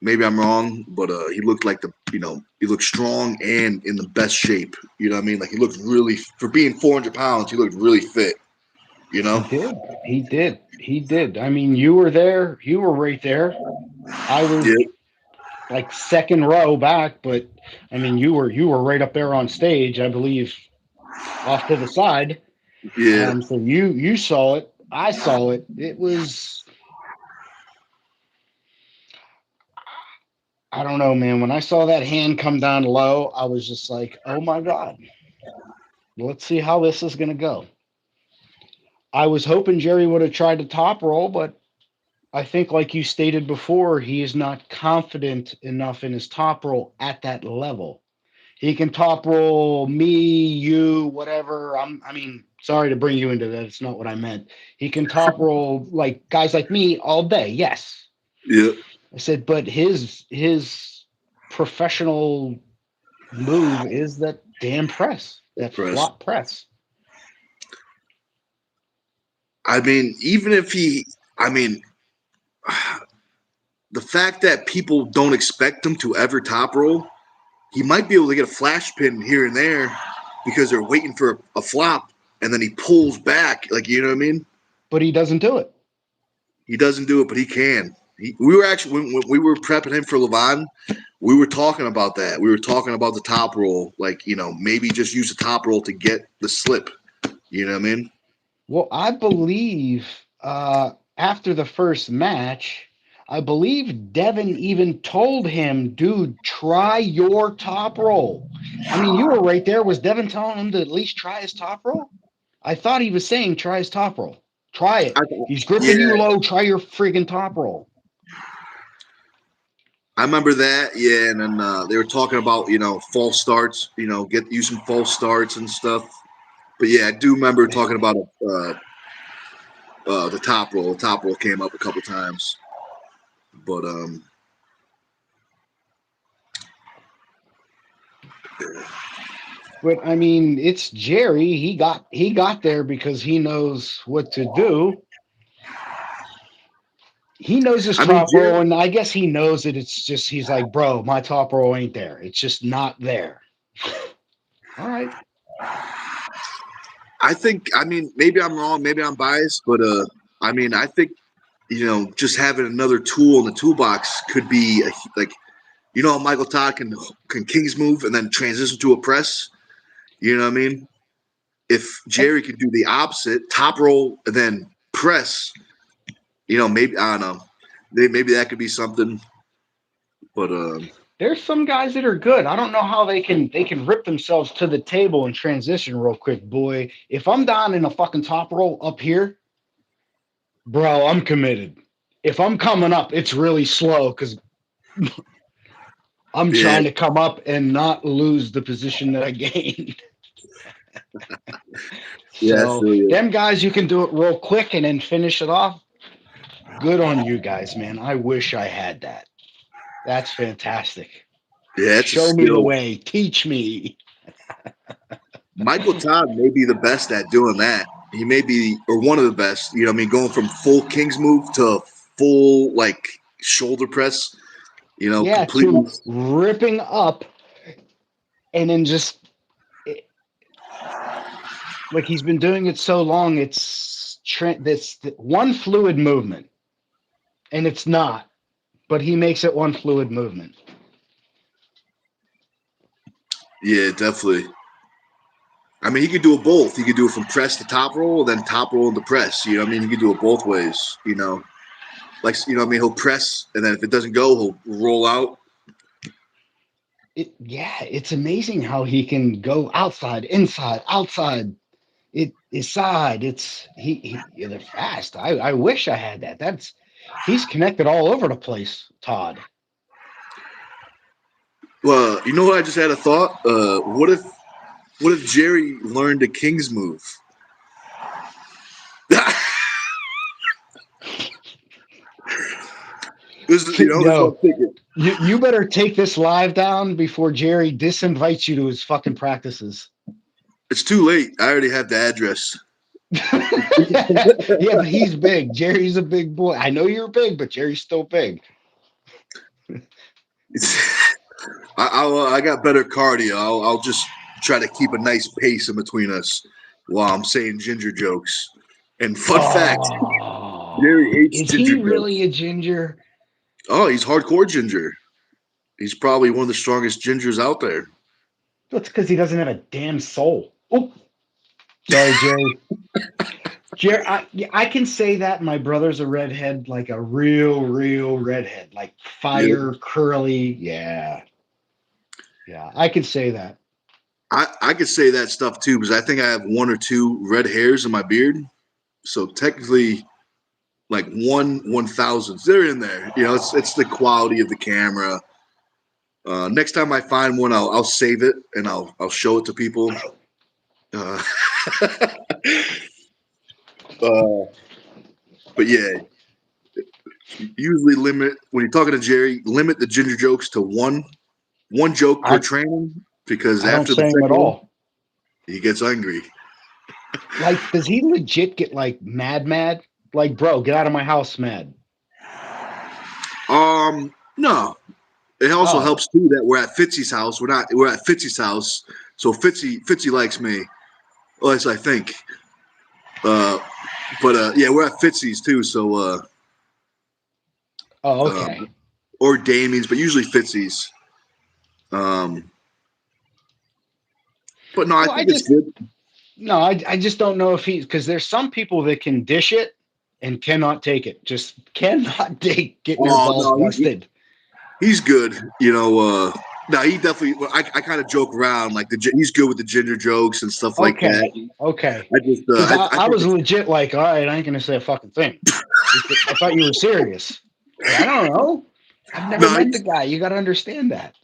Maybe I'm wrong, but he looked like he looked strong and in the best shape. You know what I mean? Like he looked really, for being 400 pounds, he looked really fit. You He know? did. He did. He did. I mean, you were there. You were right there. I was Yeah, like second row back, but I mean, you were right up there on stage, I believe, off to the side. yeah. So you saw it. I saw it. It was. I don't know, man. When I saw that hand come down low, I was just like, oh my God. Let's see how this is going to go. I was hoping Jerry would have tried to top roll, but I think, like you stated before, he is not confident enough in his top roll at that level. He can top roll me, you, whatever. I mean, sorry to bring you into that. It's not what I meant. He can top roll like guys like me all day. Yes. Yeah. I said, but his professional move is that damn press, that Press. flop press. I mean, even if I mean, the fact that people don't expect him to ever top roll, he might be able to get a flash pin here and there because they're waiting for a flop, and then he pulls back. Like, you know what I mean? But he doesn't do it. He doesn't do it, but he can. We were actually when we were prepping him for Levon, we were talking about that. We were talking about the top roll, like maybe just use the top roll to get the slip. You know what I mean? Well, I believe after the first match, I believe Devin even told him, dude, try your top roll. I mean, you were right there. Was Devin telling him to at least try his top roll? I thought he was saying try his top roll. Try it. He's gripping you Yeah, low. Try your freaking top roll. I remember that. Yeah, and then they were talking about false starts. Get use some false starts and stuff. But yeah, I do remember talking about the top roll. The top roll came up a couple times, but But I mean, it's Jerry. He got there because he knows what to do. He knows his I mean, top roll, and I guess he knows it. It's just he's like, bro, my top roll ain't there. It's just not there. All right. I think. I mean, maybe I'm wrong. Maybe I'm biased, but I mean, I think just having another tool in the toolbox could be like, Michael Todd can King's move and then transition to a press. You know what I mean? If And Jerry could do the opposite, top roll and then press, maybe I don't know. Maybe that could be something. But there's some guys that are good. I don't know how they can rip themselves to the table and transition real quick, boy. If I'm down in a fucking top roll up here, bro, I'm committed. If I'm coming up, it's really slow because I'm yeah, trying to come up and not lose the position that I gained. yeah, I So feel you. them guys, you can do it real quick and then finish it off. Good on you guys, man. I wish I had that. That's fantastic. Yeah, it's a Show me the skill. way. Teach me. Michael Todd may be the best at doing that. He may be, or one of the best. You know, what I mean, going from full King's move to full like shoulder press. Yeah, Completely. to ripping up and then just like he's been doing it so long, it's this one fluid movement, and it's not, but he makes it one fluid movement. Yeah, definitely. I mean, he could do it both. He could do it from press to top roll, then top roll into press. You know what I mean? He could do it both ways. You know, like you know what I mean. He'll press, and then if it doesn't go, he'll roll out. It's amazing how he can go outside, inside, outside. It is side. They're fast. I wish I had that. He's connected all over the place, Todd. Well, you know what? I just had a thought. What if Jerry learned a King's move? This is, you know, this is what I'm thinking. You better take this live down before Jerry disinvites you to his fucking practices. It's too late. I already have the address. Yeah, but he's big. Jerry's a big boy. I know you're big, but Jerry's still big. I got better cardio. I'll just try to keep a nice pace in between us while I'm saying ginger jokes. And fun fact, Jerry hates is ginger he really jokes. a ginger? Oh, he's hardcore ginger. He's probably one of the strongest gingers out there. That's because he doesn't have a damn soul. Oh, sorry, Jerry. Jerry, I can say that my brother's a redhead, like a real redhead, like fire, Yeah. curly. Yeah, I can say that. I could say that stuff too because I think I have one or two red hairs in my beard. So technically, like 1/1000. They're in there. You know, it's the quality of the camera. Next time I find one, I'll save it and I'll show it to people. Uh, but yeah, usually limit when you're talking to Jerry, limit the ginger jokes to one joke per training because I don't after the say him at second one, all. he gets angry. Like, does he legit get like mad? Like, bro, get out of my house, mad. No. It also helps too that we're at Fitzy's house. We're at Fitzy's house, so Fitzy likes me. Well, as I think. But yeah, we're at Fitzy's too. So okay. Or Damien's, but usually Fitzy's. But no, I think it's good. No, I just don't know if because there's some people that can dish it and cannot take it. Just cannot take getting their balls busted. He's good. You know, no, he definitely. I kind of joke around like he's good with the ginger jokes and stuff like that. Okay. I just I was legit like, all right, I ain't gonna say a fucking thing. I thought you were serious. Like, I don't know. I've never met the guy. You got to understand that.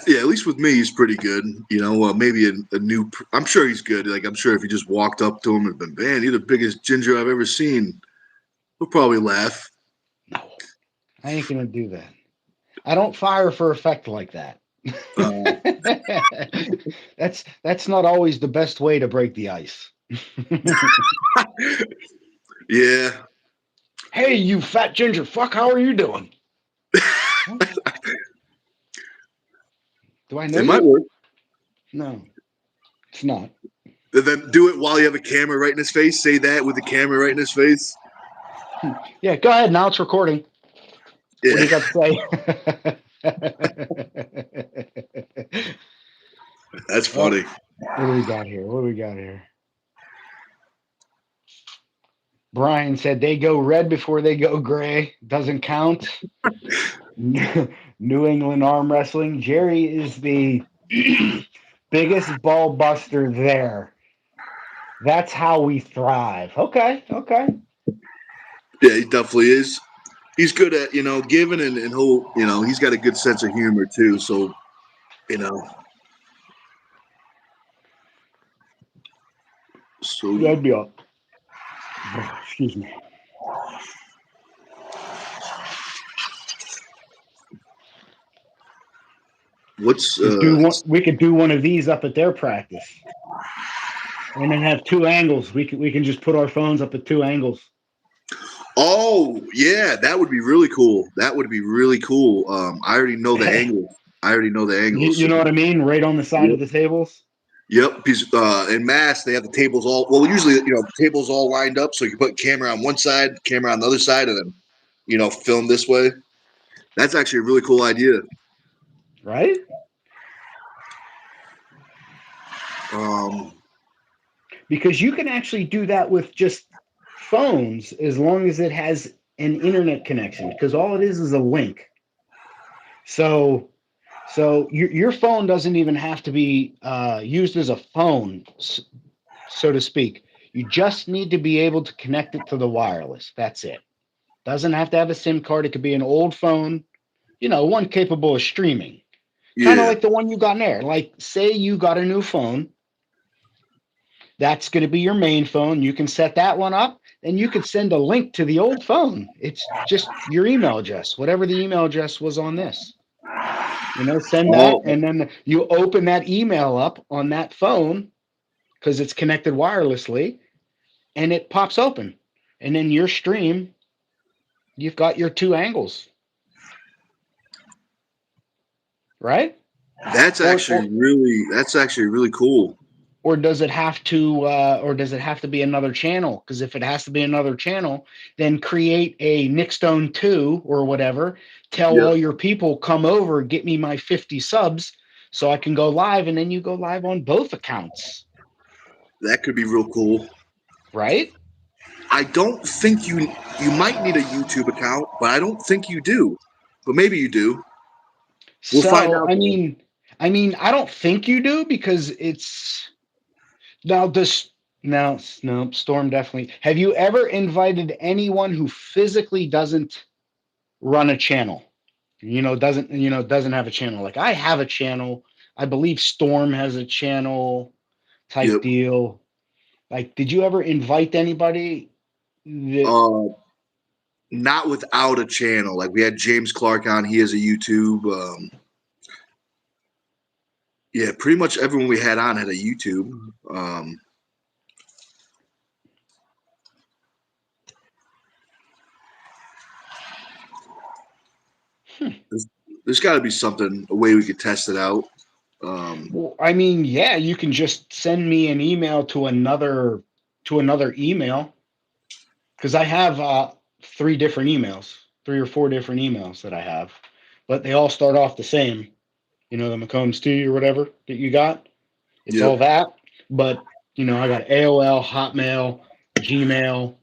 Yeah, at least with me, he's pretty good. You know, maybe a new. I'm sure he's good. Like I'm sure if you just walked up to him and been, man, you're the biggest ginger I've ever seen, he'll probably laugh. No, I ain't gonna do that. I don't fire for effect like that. That's not always the best way to break the ice. Yeah. Hey, you fat ginger fuck! How are you doing? Do I know it you? Might work. No, it's not. And then do it while you have a camera right in his face. Say that with the camera right in his face. Yeah, go ahead. Now it's recording. Yeah. What do you got to say? That's funny. What do we got here? Brian said they go red before they go gray. Doesn't count. New England arm wrestling. Jerry is the biggest ball buster there. That's how we thrive. Okay. Yeah, he definitely is. He's good at, giving and he'll, he's got a good sense of humor too. So, That'd be all. Excuse me. We could do one of these up at their practice, and then have two angles. We can just put our phones up at two angles. Oh yeah, that would be really cool. I already know the angles. You know what I mean? Right on the side of the tables. Yep, because in Mass they have the tables usually tables all lined up, so you can put camera on one side, camera on the other side, and then film this way. That's actually a really cool idea, right? Um, Because you can actually do that with just phones as long as it has an internet connection. Because all it is a link. So your phone doesn't even have to be used as a phone, so to speak. You just need to be able to connect it to the wireless. That's it. Doesn't have to have a SIM card. It could be an old phone, one capable of streaming. Kind of yeah, like the one you got in there. Like, say you got a new phone. That's going to be your main phone. You can set that one up, and you could send a link to the old phone. It's just your email address, whatever the email address was on this. Send that, oh, and then you open that email up on that phone because it's connected wirelessly, and it pops open. And then your stream, you've got your two angles, right? Or that's actually really cool. or does it have to be another channel? Because if it has to be another channel, then create a Nic Stone 2 or whatever. Tell Yep, all your people, come over, get me my 50 subs so I can go live, and then you go live on both accounts, that could be real cool. right? I don't think you might need a YouTube account, but I don't think you do. But maybe you do. We'll find So out though. I don't think you do, because it's now this now no Storm definitely. Have you ever invited anyone who physically doesn't run a channel? Doesn't have a channel. Like, I have a channel. I believe Storm has a channel type Yep. deal. Like, did you ever invite anybody that Uh, Not without a channel. Like we had James Clark on. He has a YouTube. Yeah, pretty much everyone we had on had a YouTube. Um, hmm. there's there's got to be something, a way we could test it out. Um, Well, I mean, yeah, you can just send me an email to another email, because I have three or four different emails that I have, but they all start off the same. The McCombs T or whatever that you got. It's yep. all that, but I got AOL, Hotmail, Gmail,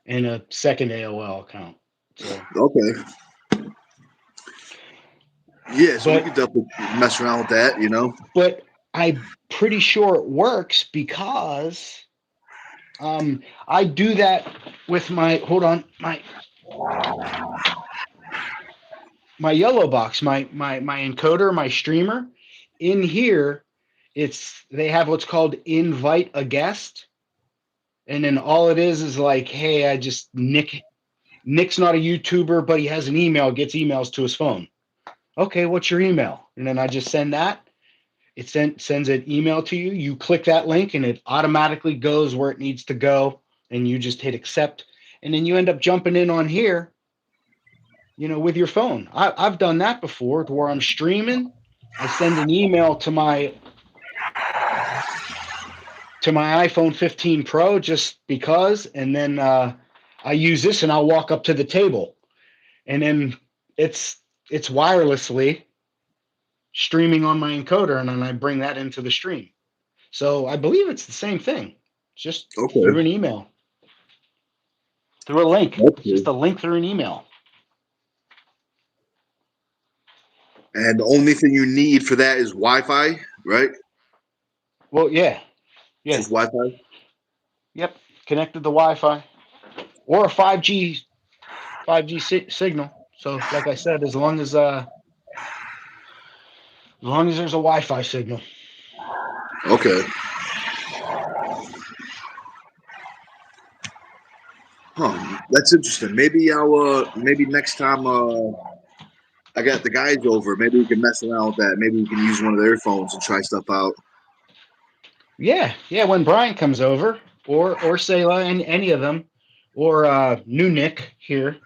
and a second AOL account. So, Okay. Yeah, so we but could definitely mess around with that. but I'm pretty sure it works, because I do that with my hold on my yellow box, my encoder, my streamer. In here, they have what's called invite a guest, and then all it is like, hey, Nick's not a YouTuber, but he has an email, gets emails to his phone. Okay, what's your email? And then I just send that. It sends an email to you. You click that link, and it automatically goes where it needs to go, and you just hit accept, and then you end up jumping in on here, with your phone. I've done that before, to where I'm streaming. I send an email to my iPhone 15 Pro, just because, and then I use this, and I'll walk up to the table, and then it's wirelessly streaming on my encoder, and then I bring that into the stream. So I believe it's the same thing, just through Okay. an email, through a link. It's Okay. just a link through an email. And the only thing you need for that is Wi-Fi, right? Well, yeah, It's yeah, just Wi-Fi. yep. Connected to Wi-Fi or a 5G signal. So, like I said, as long as there's a Wi-Fi signal. Okay. Huh. That's interesting. Maybe next time I got the guys over, maybe we can mess around with that. Maybe we can use one of their phones and try stuff out. Yeah, yeah. When Brian comes over, or Sayla, and any of them, or new Nick here.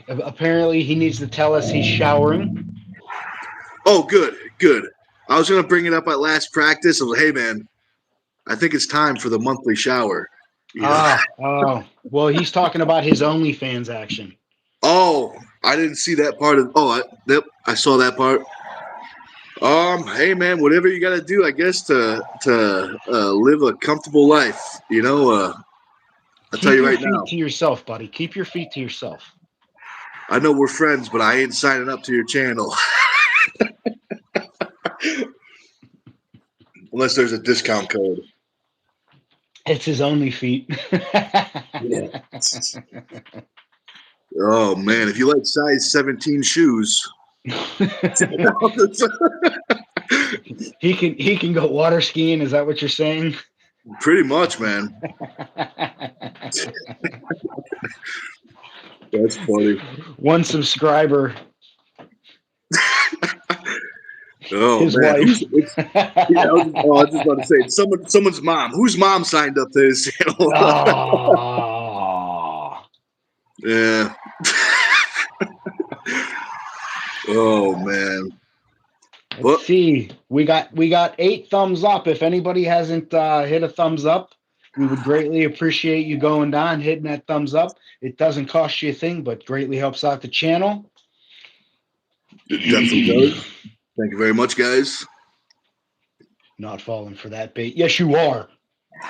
Apparently, he needs to tell us he's showering. Oh, good, good. I was gonna bring it up at last practice. I was like, hey man, I think it's time for the monthly shower. You know. Oh, well, he's talking about his OnlyFans action. Oh, I didn't see that part of. Oh, yep, I saw that part. Hey man, whatever you got to do, I guess, to live a comfortable life. I'll tell Keep you your right feet now. to yourself, buddy. Keep your feet to yourself. I know we're friends, but I ain't signing up to your channel unless there's a discount code. It's his only feet. Yeah. Oh man, if you like size 17 shoes, he can go water skiing. Is that what you're saying? pretty much, man. That's funny. One subscriber, Oh his man, wife. yeah, I was just about to say it's someone's mom. Whose mom signed up to his channel? Oh. Yeah. Oh man. Let's see. We got 8 thumbs up. If anybody hasn't hit a thumbs up, we would greatly appreciate you going down, hitting that thumbs up. It doesn't cost you a thing, but greatly helps out the channel. It definitely does. Thank you very much, guys. Not falling for that bait. Yes, you are.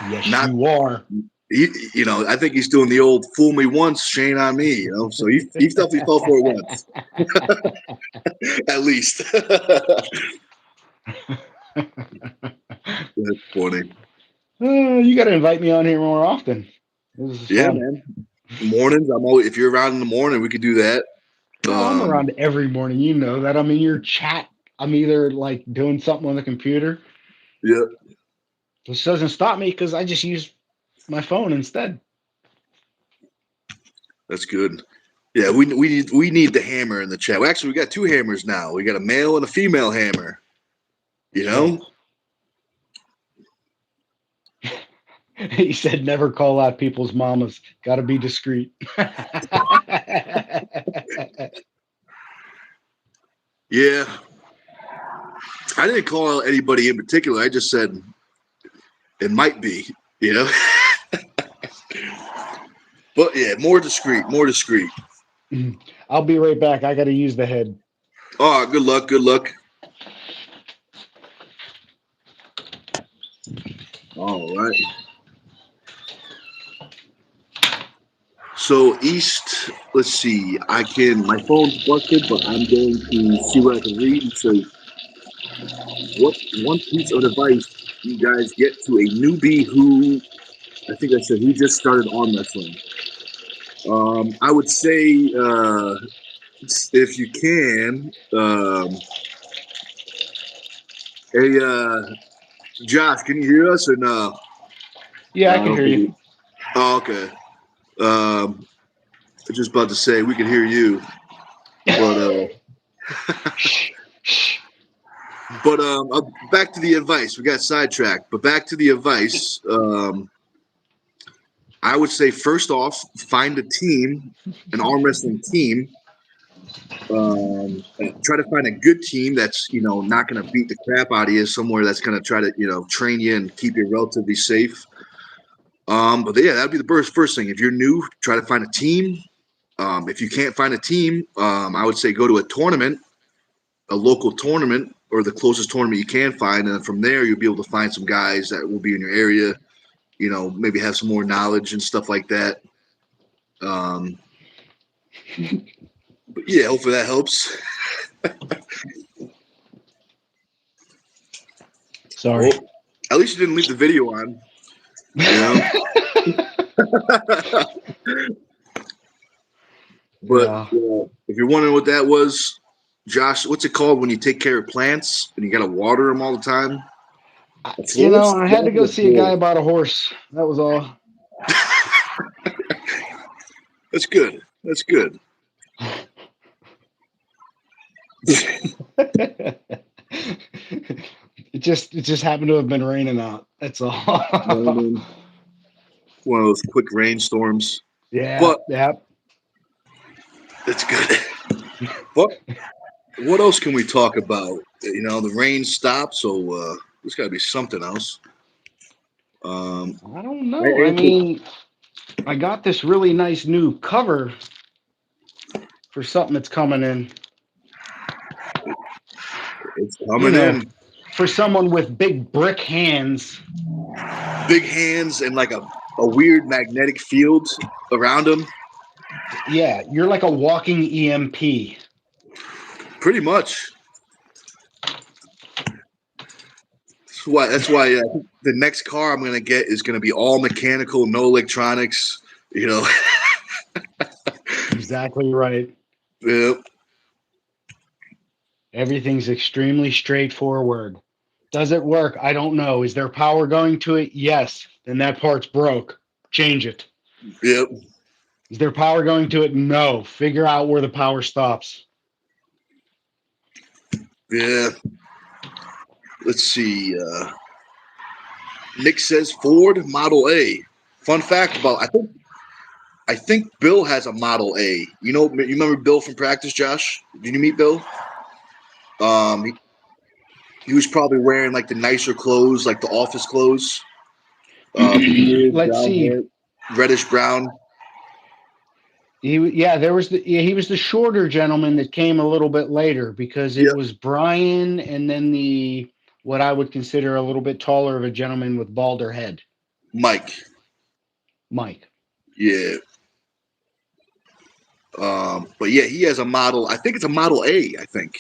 Yes, Not you are. I think he's doing the old "fool me once, shame on me." So he definitely fell for it once, at least. That's funny. You got to invite me on here more often. This is Yeah, fun. man. Mornings, I'm always. If you're around in the morning, we could do that. No, I'm around every morning. You know that. I'm in your chat. I'm either like doing something on the computer. Yeah, This doesn't stop me because I just use my phone instead. that's good. Yeah, we need the hammer in the chat. Well, actually, we got 2 hammers now. We got a male and a female hammer. You know. He said, "Never call out people's mamas. Got to be discreet." Yeah. I didn't call out anybody in particular. I just said it might be. You know. But yeah, more discreet. More discreet. I'll be right back. I got to use the head. Oh, good luck. Good luck. All right. So East, let's see. My phone's busted, but I'm going to see what I can read and say, what one piece of advice you guys get to a newbie who, I think I said, who just started arm wrestling? I would say, if you can, hey, Josh, can you hear us or no? Yeah, I I can don't hear think you. we, oh, okay. I was just about to say we can hear you, but back to the advice. We got sidetracked, but back to the advice. I would say first off, find a team, an arm wrestling team. Try to find a good team that's not going to beat the crap out of you. Somewhere that's going to try to train you and keep you relatively safe. But yeah, that'd be the first thing. If you're new, try to find a team. If you can't find a team, I would say go to a tournament, a local tournament, or the closest tournament you can find, and from there you'll be able to find some guys that will be in your area. Maybe have some more knowledge and stuff like that. But yeah, hopefully that helps. Sorry. Well, at least you didn't leave the video on. But Yeah. if you're wondering what that was, Josh, what's it called when you take care of plants and you got to water them all the time? I had to go see a guy about a horse. That was all. That's good. That's good. It just happened to have been raining out. That's all. One of those quick rainstorms. Yeah. But Yeah. it's good. But what else can we talk about? The rain stopped, so there's got to be something else. I don't know. I mean, I got this really nice new cover for something that's coming in. It's You Coming know, in. for someone with big brick hands. Big hands and like a weird magnetic field around him. Yeah, you're like a walking EMP. Pretty much. That's why the next car I'm gonna get is gonna be all mechanical, no electronics. You know. Exactly right. Yep. Everything's extremely straightforward. Does it work? I don't know. Is there power going to it? Yes. Then that part's broke. Change it. Yep. Is there power going to it? No. Figure out where the power stops. Yeah. Let's see. Nick says Ford Model A. Fun fact about I think Bill has a Model A. You remember Bill from practice, Josh? Did you meet Bill? He was probably wearing like the nicer clothes, like the office clothes. Beard, Let's brown see. hair, reddish brown. He was the shorter gentleman that came a little bit later because it Yep. was Brian and then the what I would consider a little bit taller of a gentleman with balder head. Mike. Mike. Yeah. But yeah, he has a model. I think it's a Model A. I think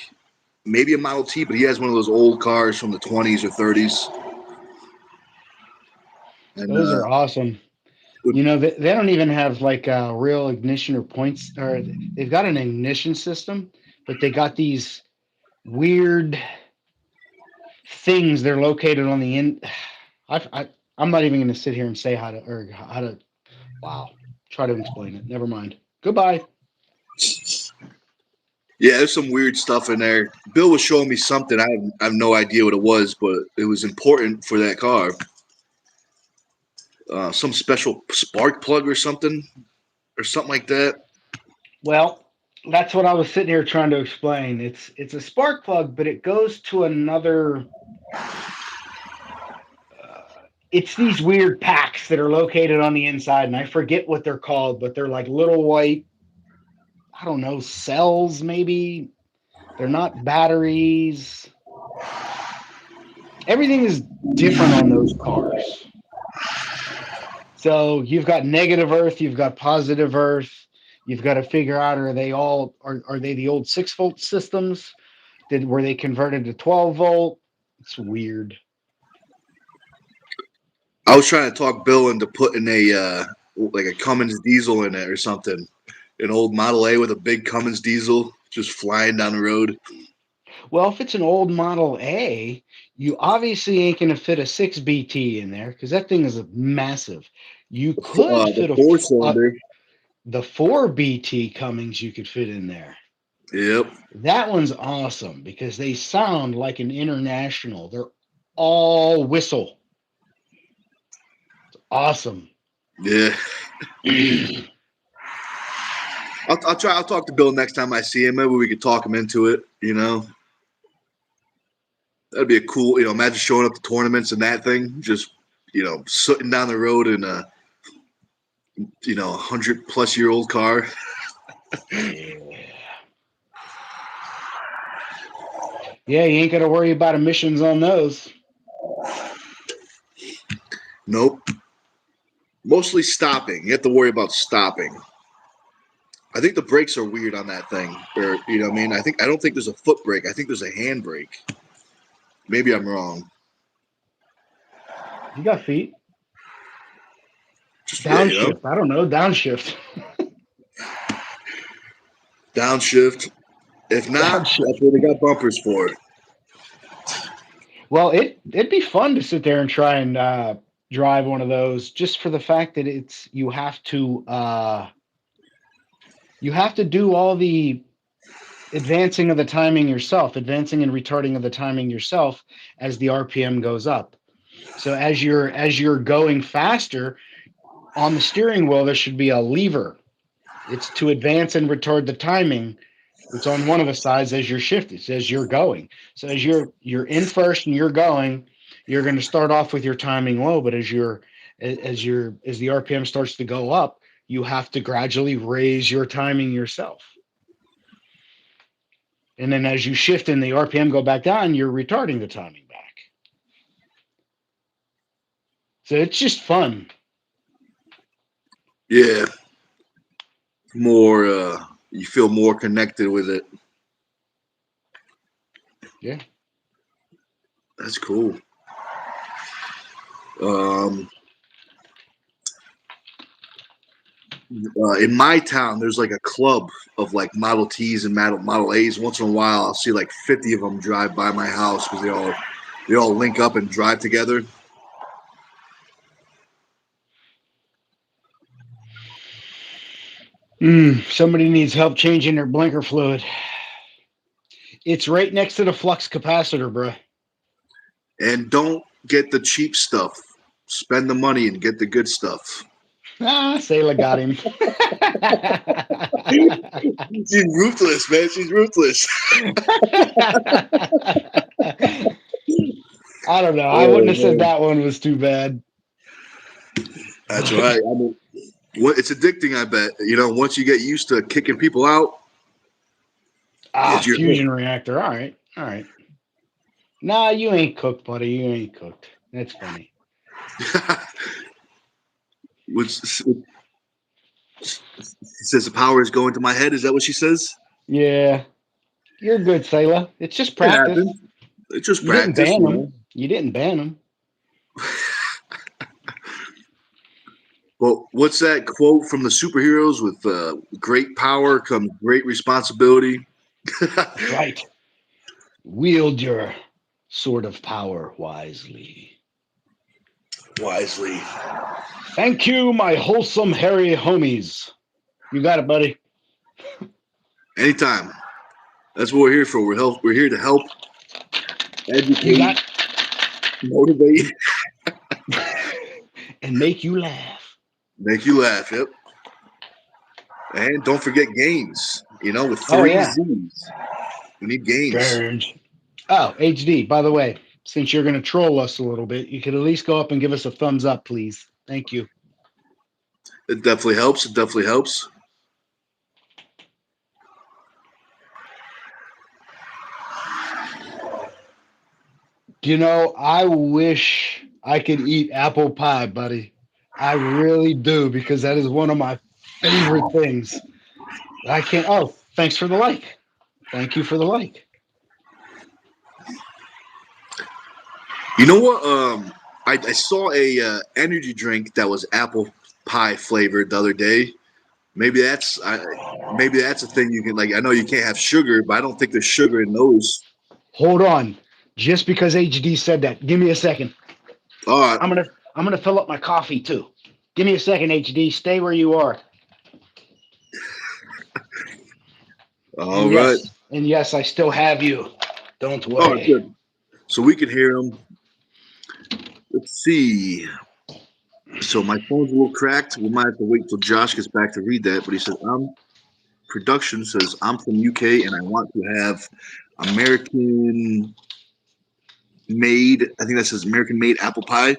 maybe a Model T, but he has one of those old cars from the 20s or 30s. And Those are awesome. You know, they don't even have like a real ignition or points, or they've got an ignition system, but they got these weird things. They're located on the end. I'm not even going to sit here and say how to. Wow, try to explain it. Never mind. Goodbye. yeah, there's some weird stuff in there. Bill was showing me something. I have no idea what it was, but it was important for that car. Some special spark plug or something like that. Well, that's what I was sitting here trying to explain. It's a spark plug, but it goes to another. It's these weird packs that are located on the inside, and I forget what they're called, but they're like little white, I don't know, cells maybe. They're not batteries. Everything is different on those cars. So you've got negative earth, you've got positive earth. You've got to figure out are they the old 6-volt systems? Were they converted to 12-volt? It's weird. I was trying to talk Bill into putting like a Cummins diesel in it or something. An old Model A with a big Cummins diesel just flying down the road. Well, if it's an old Model A, you obviously ain't going to fit a 6BT in there because that thing is massive. You could The fit four cylinder. the 4BT Cummins you could fit in there. Yep. That one's awesome because they sound like an international. They're all whistle. It's awesome. Yeah. I'll try. I'll talk to Bill next time I see him. Maybe we could talk him into it. That'd be a cool. Imagine showing up to tournaments and that thing, just sitting down the road in a 100-plus-year-old car. Yeah, you ain't got to worry about emissions on those. Nope. Mostly stopping. You have to worry about stopping. I think the brakes are weird on that thing. Or what I mean? I don't think there's a foot brake. I think there's a hand brake. Maybe I'm wrong. You got feet. Just Downshift. I don't know. Downshift. downshift. If not, Downshift. that's what they got bumpers for. Well, it'd be fun to sit there and try and drive one of those, just for the fact that you have to do all the advancing of the timing yourself, advancing and retarding of the timing yourself as the RPM goes up. So as you're going faster on the steering wheel, there should be a lever. It's to advance and retard the timing. It's on one of the sides as you're shifting, as you're going. So as you're in first and you're going, you're going to start off with your timing low, but as the RPM starts to go up, you have to gradually raise your timing yourself. And then as you shift and the RPM go back down, you're retarding the timing back. So it's just fun. Yeah. More, you feel more connected with it. Yeah. That's cool. In my town, there's like a club of like Model Ts and Model A's. Once in a while, I'll see like 50 of them drive by my house because they all link up and drive together. Somebody needs help changing their blinker fluid. It's right next to the flux capacitor, bro. And don't get the cheap stuff. Spend the money and get the good stuff. Sailor got him. She's ruthless, man. She's ruthless. I don't know. I wouldn't have said that one was too bad. That's right. I mean, it's addicting, I bet. Once you get used to kicking people out. Fusion reactor. All right. All right. Nah, you ain't cooked, buddy. You ain't cooked. That's funny. She says the power is going to my head. Is that what she says? Yeah. You're good, Sailor. It's just practice. It's just you practice. Didn't ban them. You didn't ban them. Well, what's that quote from the superheroes? With great power comes great responsibility. Right. Wield your sword of power wisely. Wisely. Thank you, my wholesome hairy homies. You got it, buddy. Anytime. That's what we're here for. We're here to help, educate, motivate, and make you laugh. Make you laugh. Yep. And don't forget games. With three Z's. We need games. Oh, HD, by the way, since you're going to troll us a little bit, you could at least go up and give us a thumbs up, please. Thank you. It definitely helps. It definitely helps. I wish I could eat apple pie, buddy. I really do, because that is one of my favorite things. I can't. Oh, thanks for the like. Thank you for the like. You know what? I saw a energy drink that was apple pie flavored the other day. Maybe that's a thing you can like. I know you can't have sugar, but I don't think there's sugar in those. Hold on, just because HD said that, give me a second. All right. I'm gonna fill up my coffee too. Give me a second, HD. Stay where you are. All right. And yes, I still have you. Don't worry. Oh, good. So we can hear him. Let's see. So my phone's a little cracked. We might have to wait till Josh gets back to read that. But he says, production says, I'm from UK and I want to have American made. I think that says American made apple pie.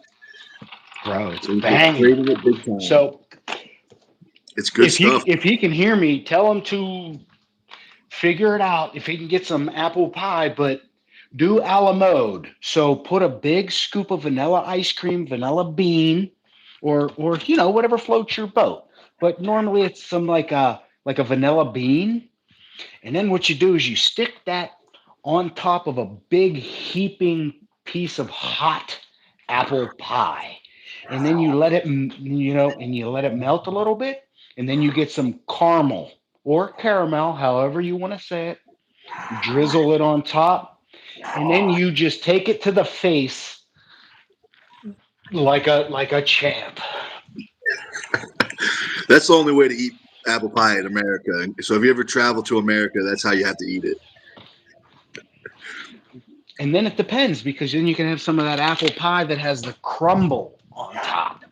Bro, it's banging. So it's good stuff. If he can hear me, tell him to figure it out if he can get some apple pie, but do a la mode. So put a big scoop of vanilla ice cream, vanilla bean, or whatever floats your boat. But normally it's some like a vanilla bean. And then what you do is you stick that on top of a big heaping piece of hot apple pie. And then you let it, and you let it melt a little bit. And then you get some caramel or caramel, however you want to say it, drizzle it on top. And then you just take it to the face like a champ. That's the only way to eat apple pie in America. So if you ever travel to America, that's how you have to eat it. And then it depends, because then you can have some of that apple pie that has the crumble on top.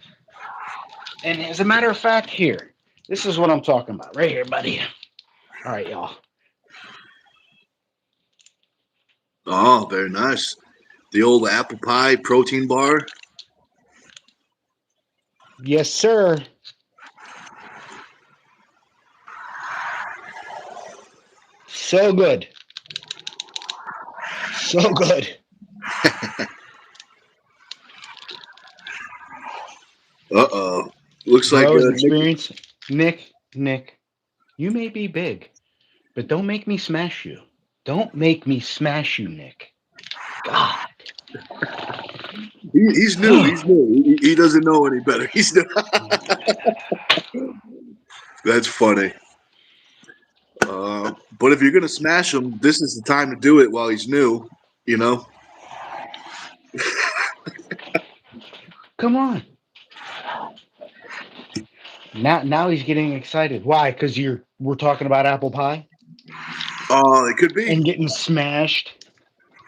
And as a matter of fact, here, this is what I'm talking about right here, buddy. All right, y'all. Oh, very nice. The old apple pie protein bar. Yes, sir. So good. So good. Uh-oh. Looks like Bros Nick. experience. Nick, you may be big, but don't make me smash you. Don't make me smash you, Nick. God. He's new. He's new. He doesn't know any better. He's new. That's funny. But if you're gonna smash him, this is the time to do it while he's new. You know. Come on. Now he's getting excited. Why? Because we're talking about apple pie It could be. and getting smashed.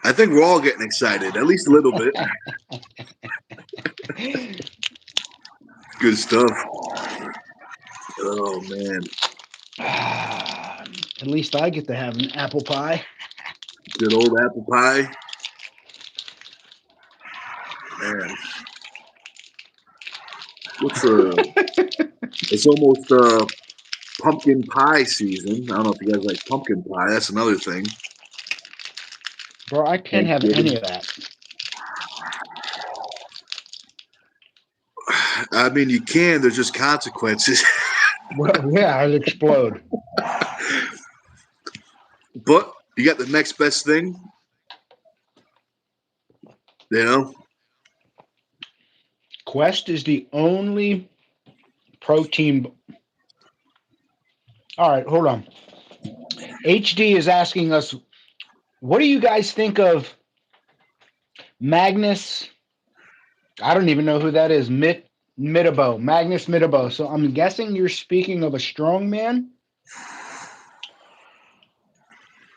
I think we're all getting excited, at least a little bit. Good stuff. Oh man. At least I get to have an apple pie. Good old apple pie. Man. It's almost pumpkin pie season. I don't know if you guys like pumpkin pie. That's another thing. Bro, I can't have any of that. I mean, you can. There's just consequences. Well, yeah, I'd explode. But you got the next best thing. You know? Quest is the only protein. All right, hold on. HD is asking us, what do you guys think of Magnus? I don't even know who that is. Midabo, Magnus Midabo. So I'm guessing you're speaking of a strong man.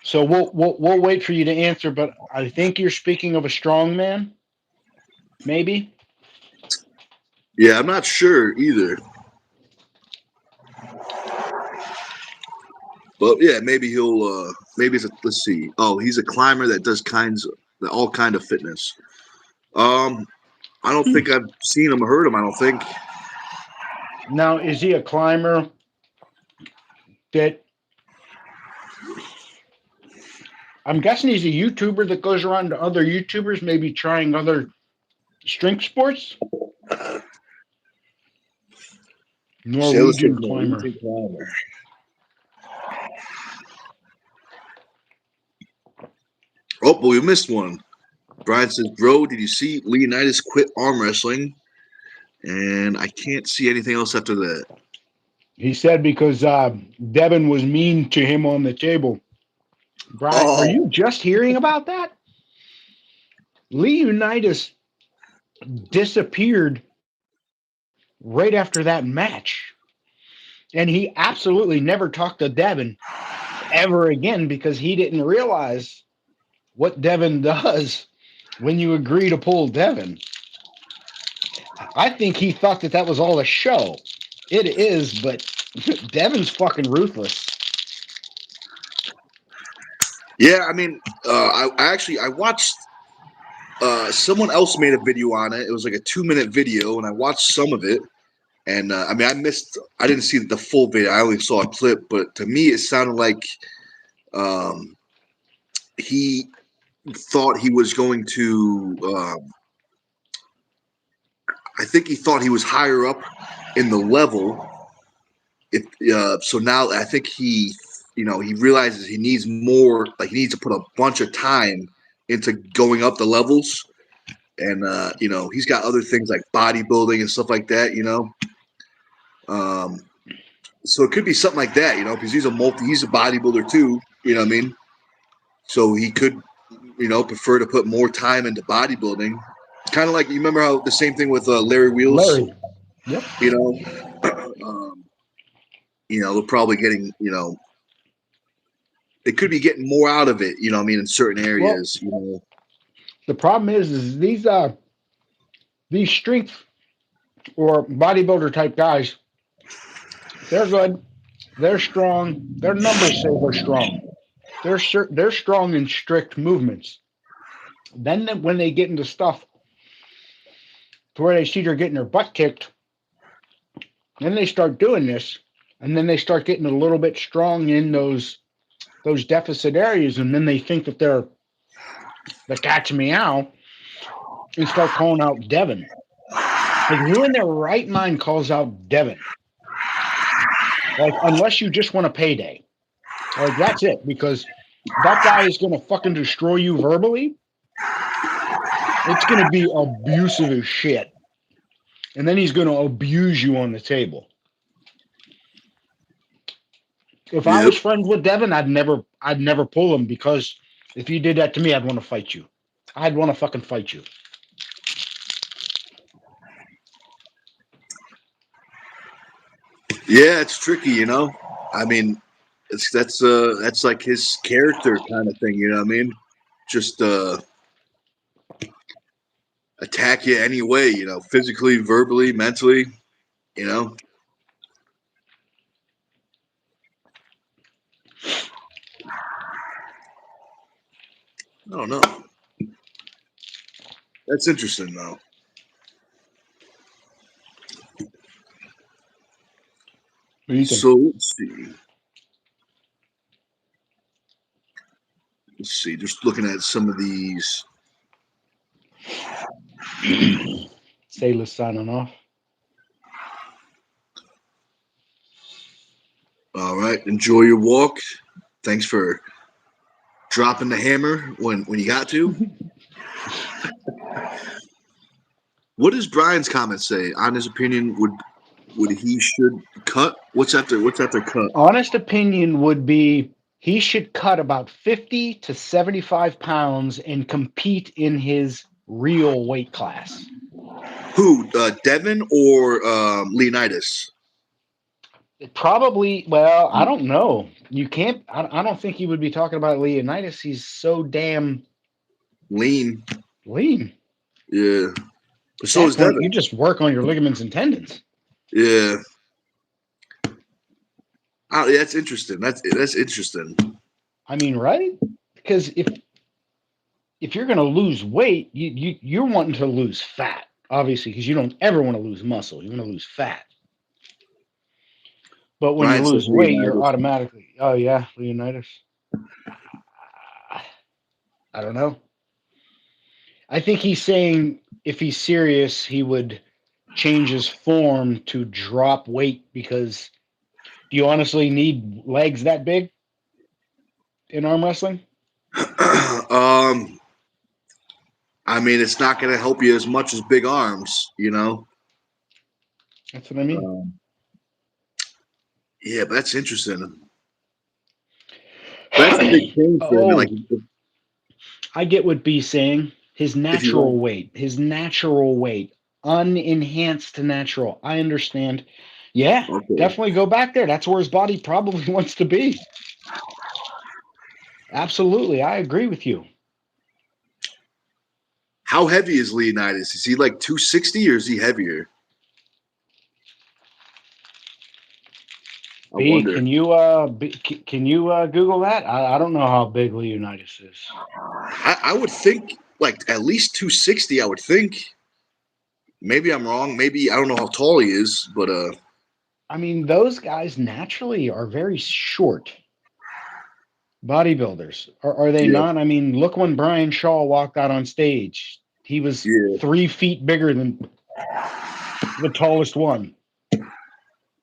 So we'll wait for you to answer, but I think you're speaking of a strong man. Maybe. Yeah, I'm not sure either. But yeah, maybe he'll. Maybe let's see. Oh, he's a climber that does all kind of fitness. I don't think I've seen him or heard him. I don't think. Now, is he a climber that? I'm guessing he's a YouTuber that goes around to other YouTubers, maybe trying other strength sports. Norwegian climber. Oh, but we missed one. Brian says, "Bro, did you see Leonidas quit arm wrestling?" And I can't see anything else after that. He said because Devin was mean to him on the table. Brian, are you just hearing about that? Leonidas disappeared right after that match. And he absolutely never talked to Devin ever again because he didn't realize what Devin does when you agree to pull Devin. I think he thought that was all a show. It is, but Devin's fucking ruthless. Yeah, I mean, I watched. Someone else made a video on it. It was like a 2-minute video, and I watched some of it. And I mean, I didn't see the full video. I only saw a clip, but to me, it sounded like he thought he was going to. I think he thought he was higher up in the level. So now I think he realizes he needs more. Like he needs to put a bunch of time into going up the levels, and he's got other things like bodybuilding and stuff like that. So it could be something like that, because he's a bodybuilder too. You know what I mean? So he could, prefer to put more time into bodybuilding. Kind of like you remember how the same thing with Larry Wheels. Larry. Yep. They're probably getting, they could be getting more out of it. In certain areas. Well, the problem is these strength or bodybuilder type guys, they're good, they're strong, their numbers say they're strong. They're strong in strict movements. Then when they get into stuff to where they see they're getting their butt kicked, then they start doing this, and then they start getting a little bit strong in those deficit areas, and then they think that they're the cat's meow and start calling out Devin. Like, who in their right mind calls out Devin? Like, unless you just want a payday. Like, that's it. Because that guy is going to fucking destroy you verbally. It's going to be abusive as shit. And then he's going to abuse you on the table. If I was friends with Devin, I'd never pull him, because if you did that to me, I'd want to fight you. I'd want to fucking fight you. Yeah, it's tricky, you know. I mean, that's like his character kind of thing, you know what I mean? Just attack you any way, you know, physically, verbally, mentally, you know. I don't know. That's interesting, though. What do you think? So let's see. Let's see. Just looking at some of these. Sailor signing off. All right. Enjoy your walk. Thanks for dropping the hammer when you got to. What does Brian's comment say? On his opinion, would he should cut? What's after cut? Honest opinion would be he should cut about 50 to 75 pounds and compete in his real weight class. Who? Devin or Leonidas? Probably, well, I don't know. You can't, I don't think he would be talking about Leonidas. He's so damn Lean. lean. Yeah. At So that is point, Devin. you just work on your ligaments and tendons. Yeah. Oh, yeah, that's interesting. That's interesting. I mean, right? Because if you're going to lose weight, you're wanting to lose fat, obviously, because you don't ever want to lose muscle. You want to lose fat. But when Brian you said lose weight, you're Leonidas. automatically, oh yeah, Leonidas. I don't know. I think he's saying if he's serious, he would change his form to drop weight, because do you honestly need legs that big in arm wrestling? I mean, it's not going to help you as much as big arms, you know. That's what I mean. Yeah, but that's interesting. That's a big change for him. Like, I get what B's saying. if you His natural weight, unenhanced to natural. I understand. Yeah, okay. definitely go back there. That's where his body probably wants to be. Absolutely, I agree with you. How heavy is Leonidas? Is he like 260 or is he heavier? I B, wonder. can you Google that? I don't know how big Leonidas is. I would think like at least 260. I would think. Maybe I'm wrong. Maybe I don't know how tall he is, but I mean, those guys naturally are very short bodybuilders. Are they yeah, not? I mean, look when Brian Shaw walked out on stage. He was 3 feet bigger than the tallest one.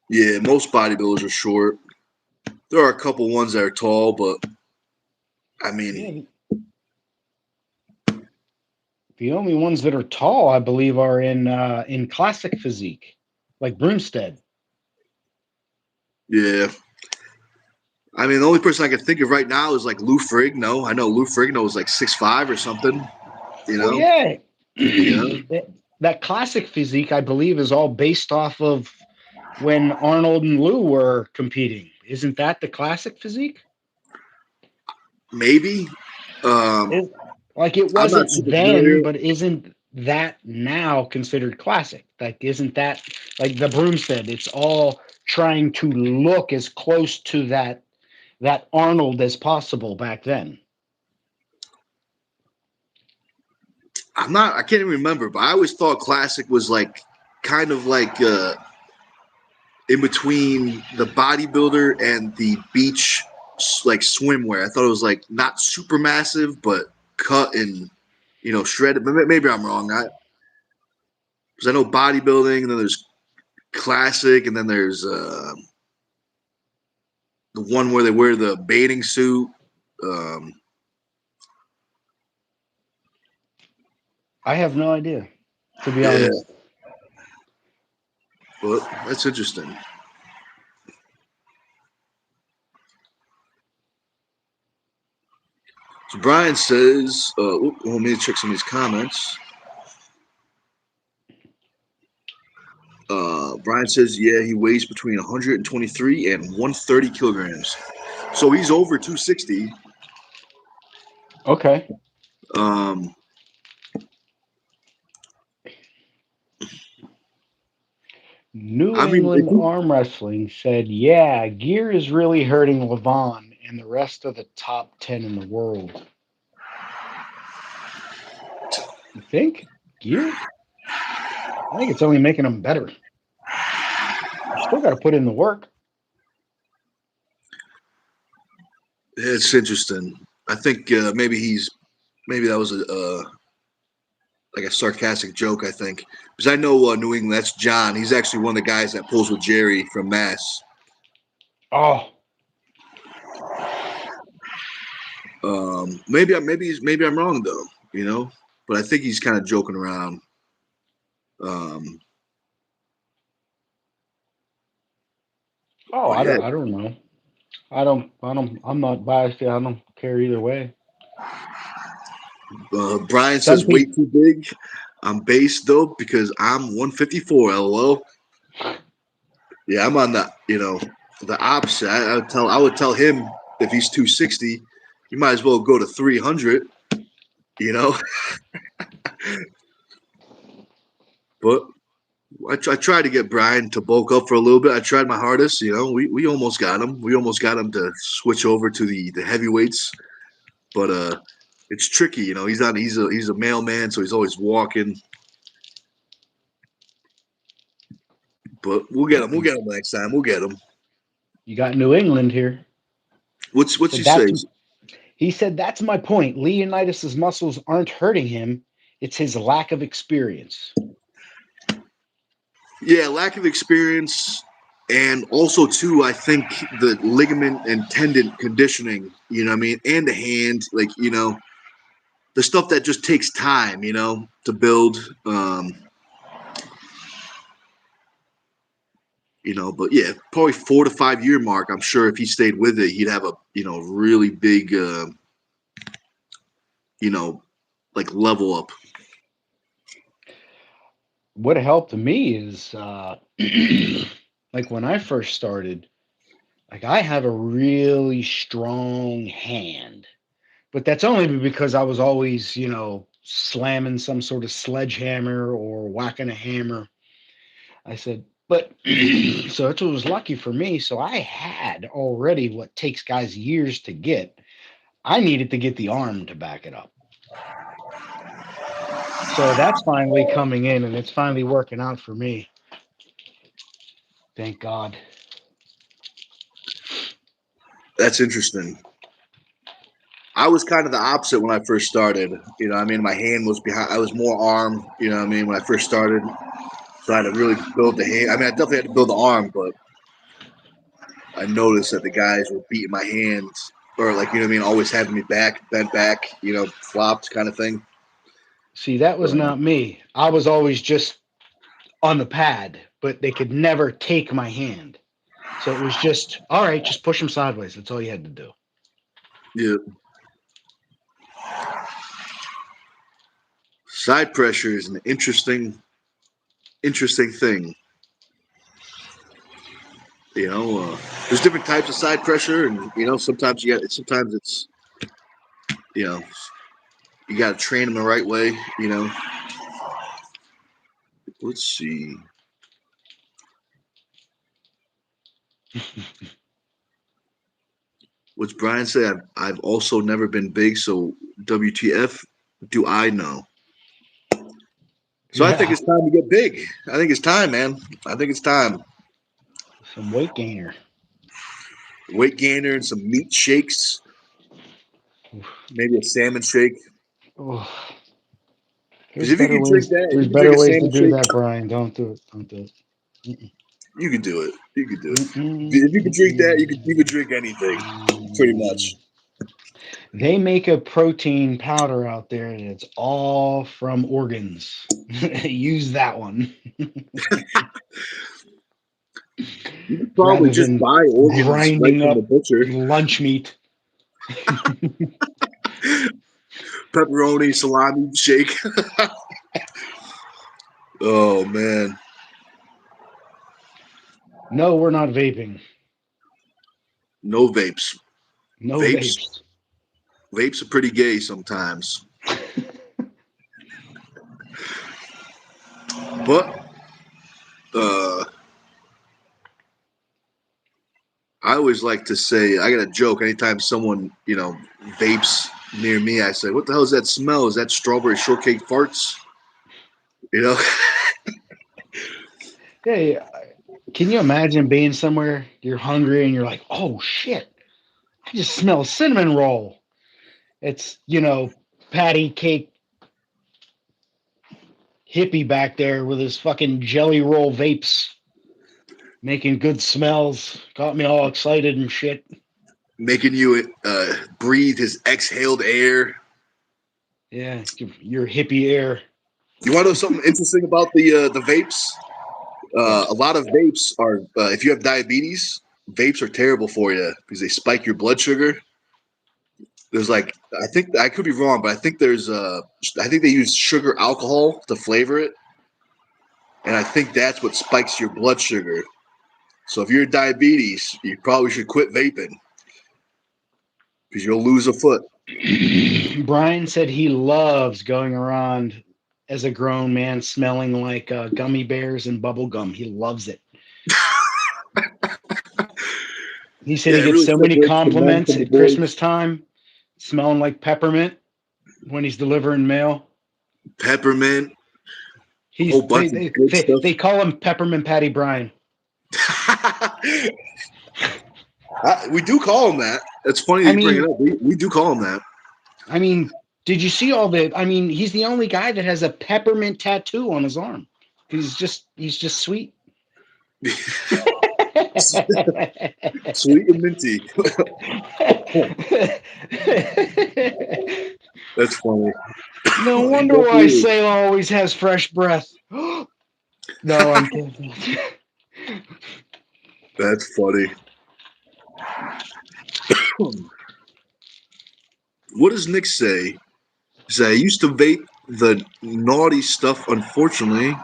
yeah. Most bodybuilders are short. There are a couple ones that are tall, but I mean, the only ones that are tall, I believe, are in classic physique, like Broomstead. yeah. I mean, the only person I can think of right now is like Lou Ferrigno. I know Lou Ferrigno was like 6'5" or something. You know? Well, yeah. You know? That classic physique, I believe, is all based off of when Arnold and Lou were competing. Isn't that the classic physique? Maybe. Like, it I'm not wasn't super then, familiar. but isn't that now considered classic? Like, isn't that like the Broomstead? It's all trying to look as close to that Arnold as possible back then. I can't even remember, but I always thought classic was like kind of like in between the bodybuilder and the beach like swimwear. I thought it was like not super massive, but cut and shredded. But maybe I'm wrong. Because I know bodybuilding, and then there's classic, and then there's the one where they wear the bathing suit. I have no idea, to be Yeah, honest. but that's interesting. So Brian says, let me check some of these comments. Brian says, yeah, he weighs between 123 and 130 kilograms. So he's over 260. Okay. Um, New I mean, England Arm Wrestling said, yeah, gear is really hurting Levon and the rest of the top 10 in the world. You think? Gear? I think it's only making them better. You still got to put in the work. it's interesting. I think maybe that was like a sarcastic joke. I think because I know New England. That's John. He's actually one of the guys that pulls with Jerry from Mass. Oh, Maybe I'm wrong though. But I think he's kind of joking around. I Yeah, don't know. I'm not biased. I don't care either way. Brian Some says way people, too big. I'm based though because I'm 154. LOL. Yeah, I'm on the opposite. I would tell him if he's 260, you might as well go to 300. You know, but I tried to get Brian to bulk up for a little bit. I tried my hardest. We almost got him. We almost got him to switch over to the heavyweights, but it's tricky. He's a mailman, so he's always walking. But we'll get him. We'll get him next time. We'll get him. you got New England here. What's Said he that's says? He said that's my point. Leonidas's muscles aren't hurting him. It's his lack of experience. Yeah, lack of experience, and also too, I think the ligament and tendon conditioning. What I mean, and the hand, like the stuff that just takes time. To build. But yeah, probably 4 to 5 year mark. I'm sure if he stayed with it, he'd have a really big like level up. What helped me is like when I first started, like I have a really strong hand, but that's only because I was always, slamming some sort of sledgehammer or whacking a hammer. I said, but so it was lucky for me. So I had already what takes guys years to get. I needed to get the arm to back it up. So that's finally coming in and it's finally working out for me. Thank God. That's interesting. I was kind of the opposite when I first started. I mean, my hand was behind. I was more arm. I mean, when I first started, so I had to really build the hand. I mean, I definitely had to build the arm, but I noticed that the guys were beating my hands, or like what I mean, always having me back, bent back, flopped kind of thing. See, that was not me. I was always just on the pad, but they could never take my hand. So it was just, all right, just push them sideways. That's all you had to do. Yeah. Side pressure is an interesting thing. There's different types of side pressure, and sometimes sometimes it's you know, you got to train them the right way. Let's see. What's Brian say? I've also never been big, so WTF do I know? So I think Yeah, it's time to get big. I think it's time, man. I think it's time. some weight gainer. Weight gainer and some meat shakes, maybe a salmon shake. Oh, Because if you can drink that, if There's you can drink better a ways to salmon do shake, that, Brian. Don't do it. Don't do it. Mm-mm. you can do it. You can do it. Mm-mm, If you can drink that, you can mm-mm. drink anything, pretty much. They make a protein powder out there that's all from organs. Use that one You could probably rather just than buy organs right grinding from the up butcher. lunch meat. Pepperoni, salami, shake. Oh man, No, we're not vaping. no vapes. No Vapes, vapes. vapes are pretty gay sometimes. But I always like to say, I got a joke. Anytime someone vapes near me, I say, "What the hell is that smell? Is that strawberry shortcake farts?" You know. Hey, can you imagine being somewhere, you're hungry and you're like, oh shit, I just smell a cinnamon roll. It's, patty cake hippie back there with his fucking jelly roll vapes making good smells. Got me all excited and shit. Making you breathe his exhaled air. Yeah, your hippie air. You want to know something interesting about the vapes? What? A lot of vapes are, if you have diabetes, vapes are terrible for you because they spike your blood sugar. There's like, I think I could be wrong, but I think I think they use sugar alcohol to flavor it, and I think that's what spikes your blood sugar. So if you're diabetes, you probably should quit vaping because you'll lose a foot. Brian said he loves going around as a grown man smelling like gummy bears and bubble gum. He loves it. He said Yeah, he it gets really so many separates the men compliments from the at boys. Christmas time, smelling like peppermint when he's delivering mail. Peppermint, a whole He's they bunch of they good they, stuff. they call him Peppermint Patty Brian. We do call him that. It's funny that I you bring it mean, up. We do call him that. I mean, did you see all the? I mean, he's the only guy that has a peppermint tattoo on his arm. He's just sweet. Sweet and minty. That's funny. No He wonder why definitely is. Sailor always has fresh breath. No, I'm kidding. That's funny. What does Nick say? He said, I used to vape the naughty stuff, unfortunately.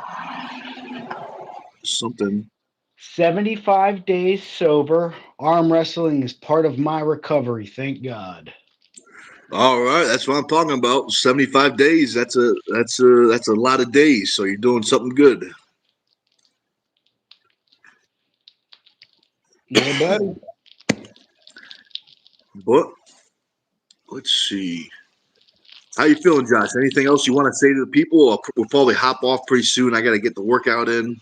Something. 75 days sober. Arm wrestling is part of my recovery. Thank God. All right, that's what I'm talking about. 75 days. That's a lot of days. So you're doing something good. Yeah, buddy. But let's see. How you feeling, Josh? Anything else you want to say to the people? We'll probably hop off pretty soon. I got to get the workout in.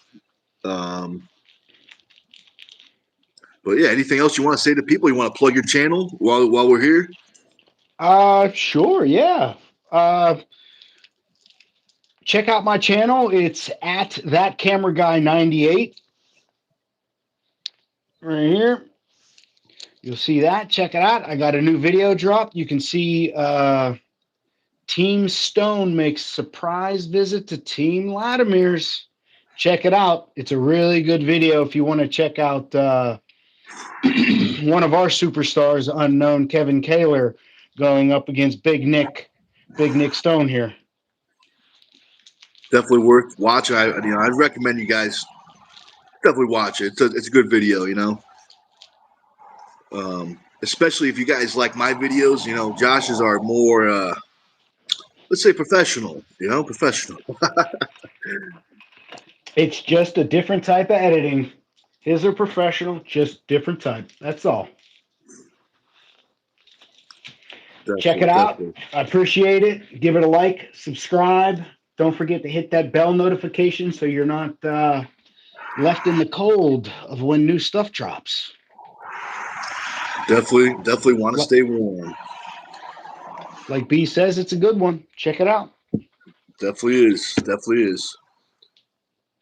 Um, but yeah, anything else you want to say to people? You want to plug your channel while we're here? Sure, yeah. Uh, check out my channel. It's at thatcameraguy98 right here. You'll see that. Check it out. I got a new video drop. You can see Team Stone makes surprise visit to Team Latimer's. Check it out. It's a really good video if you want to check out one of our superstars, unknown Kevin Kaler, going up against Big Nic Stone here. Definitely worth watching. I'd recommend you guys definitely watch it. It's a good video. Especially if you guys like my videos. Josh's are more, let's say, professional. Professional. It's just a different type of editing. His are professional, just different type. That's all. Check Definitely, it out. definitely. I appreciate it. Give it a like, subscribe. Don't forget to hit that bell notification so you're not left in the cold of when new stuff drops. Definitely want to stay warm. Like B says, it's a good one. Check it out. Definitely is. Definitely is.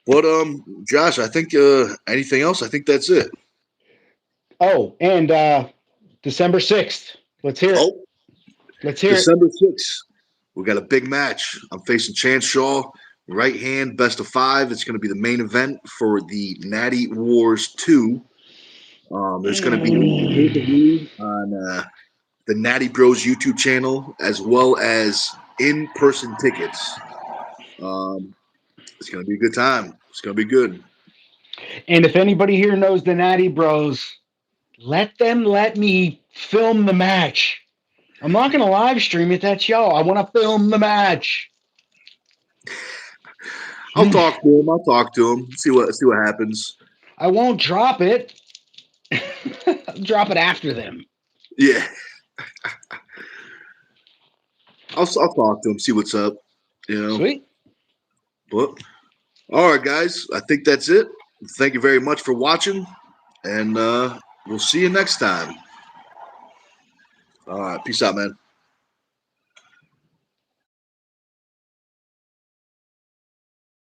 But Josh, I think anything else? I think that's it. Oh, and December 6th. Let's hear it. Oh, Let's hear it. December 6th. We got a big match. I'm facing Chance Shaw, right hand, best of 5. It's going to be the main event for the Natty Wars 2. There's going to be a pay-per-view on the Natty Bros YouTube channel, as well as in-person tickets. It's going to be a good time. It's going to be good. And if anybody here knows the Natty Bros, let me film the match. I'm not going to live stream it. That's y'all. I want to film the match. I'll talk to him. I'll talk to him. See what happens. I won't drop it. I'll drop it after them. Yeah. I'll talk to him. See what's up. You know. Sweet. But all right, guys. I think that's it. Thank you very much for watching, and we'll see you next time. All right. Peace out, man.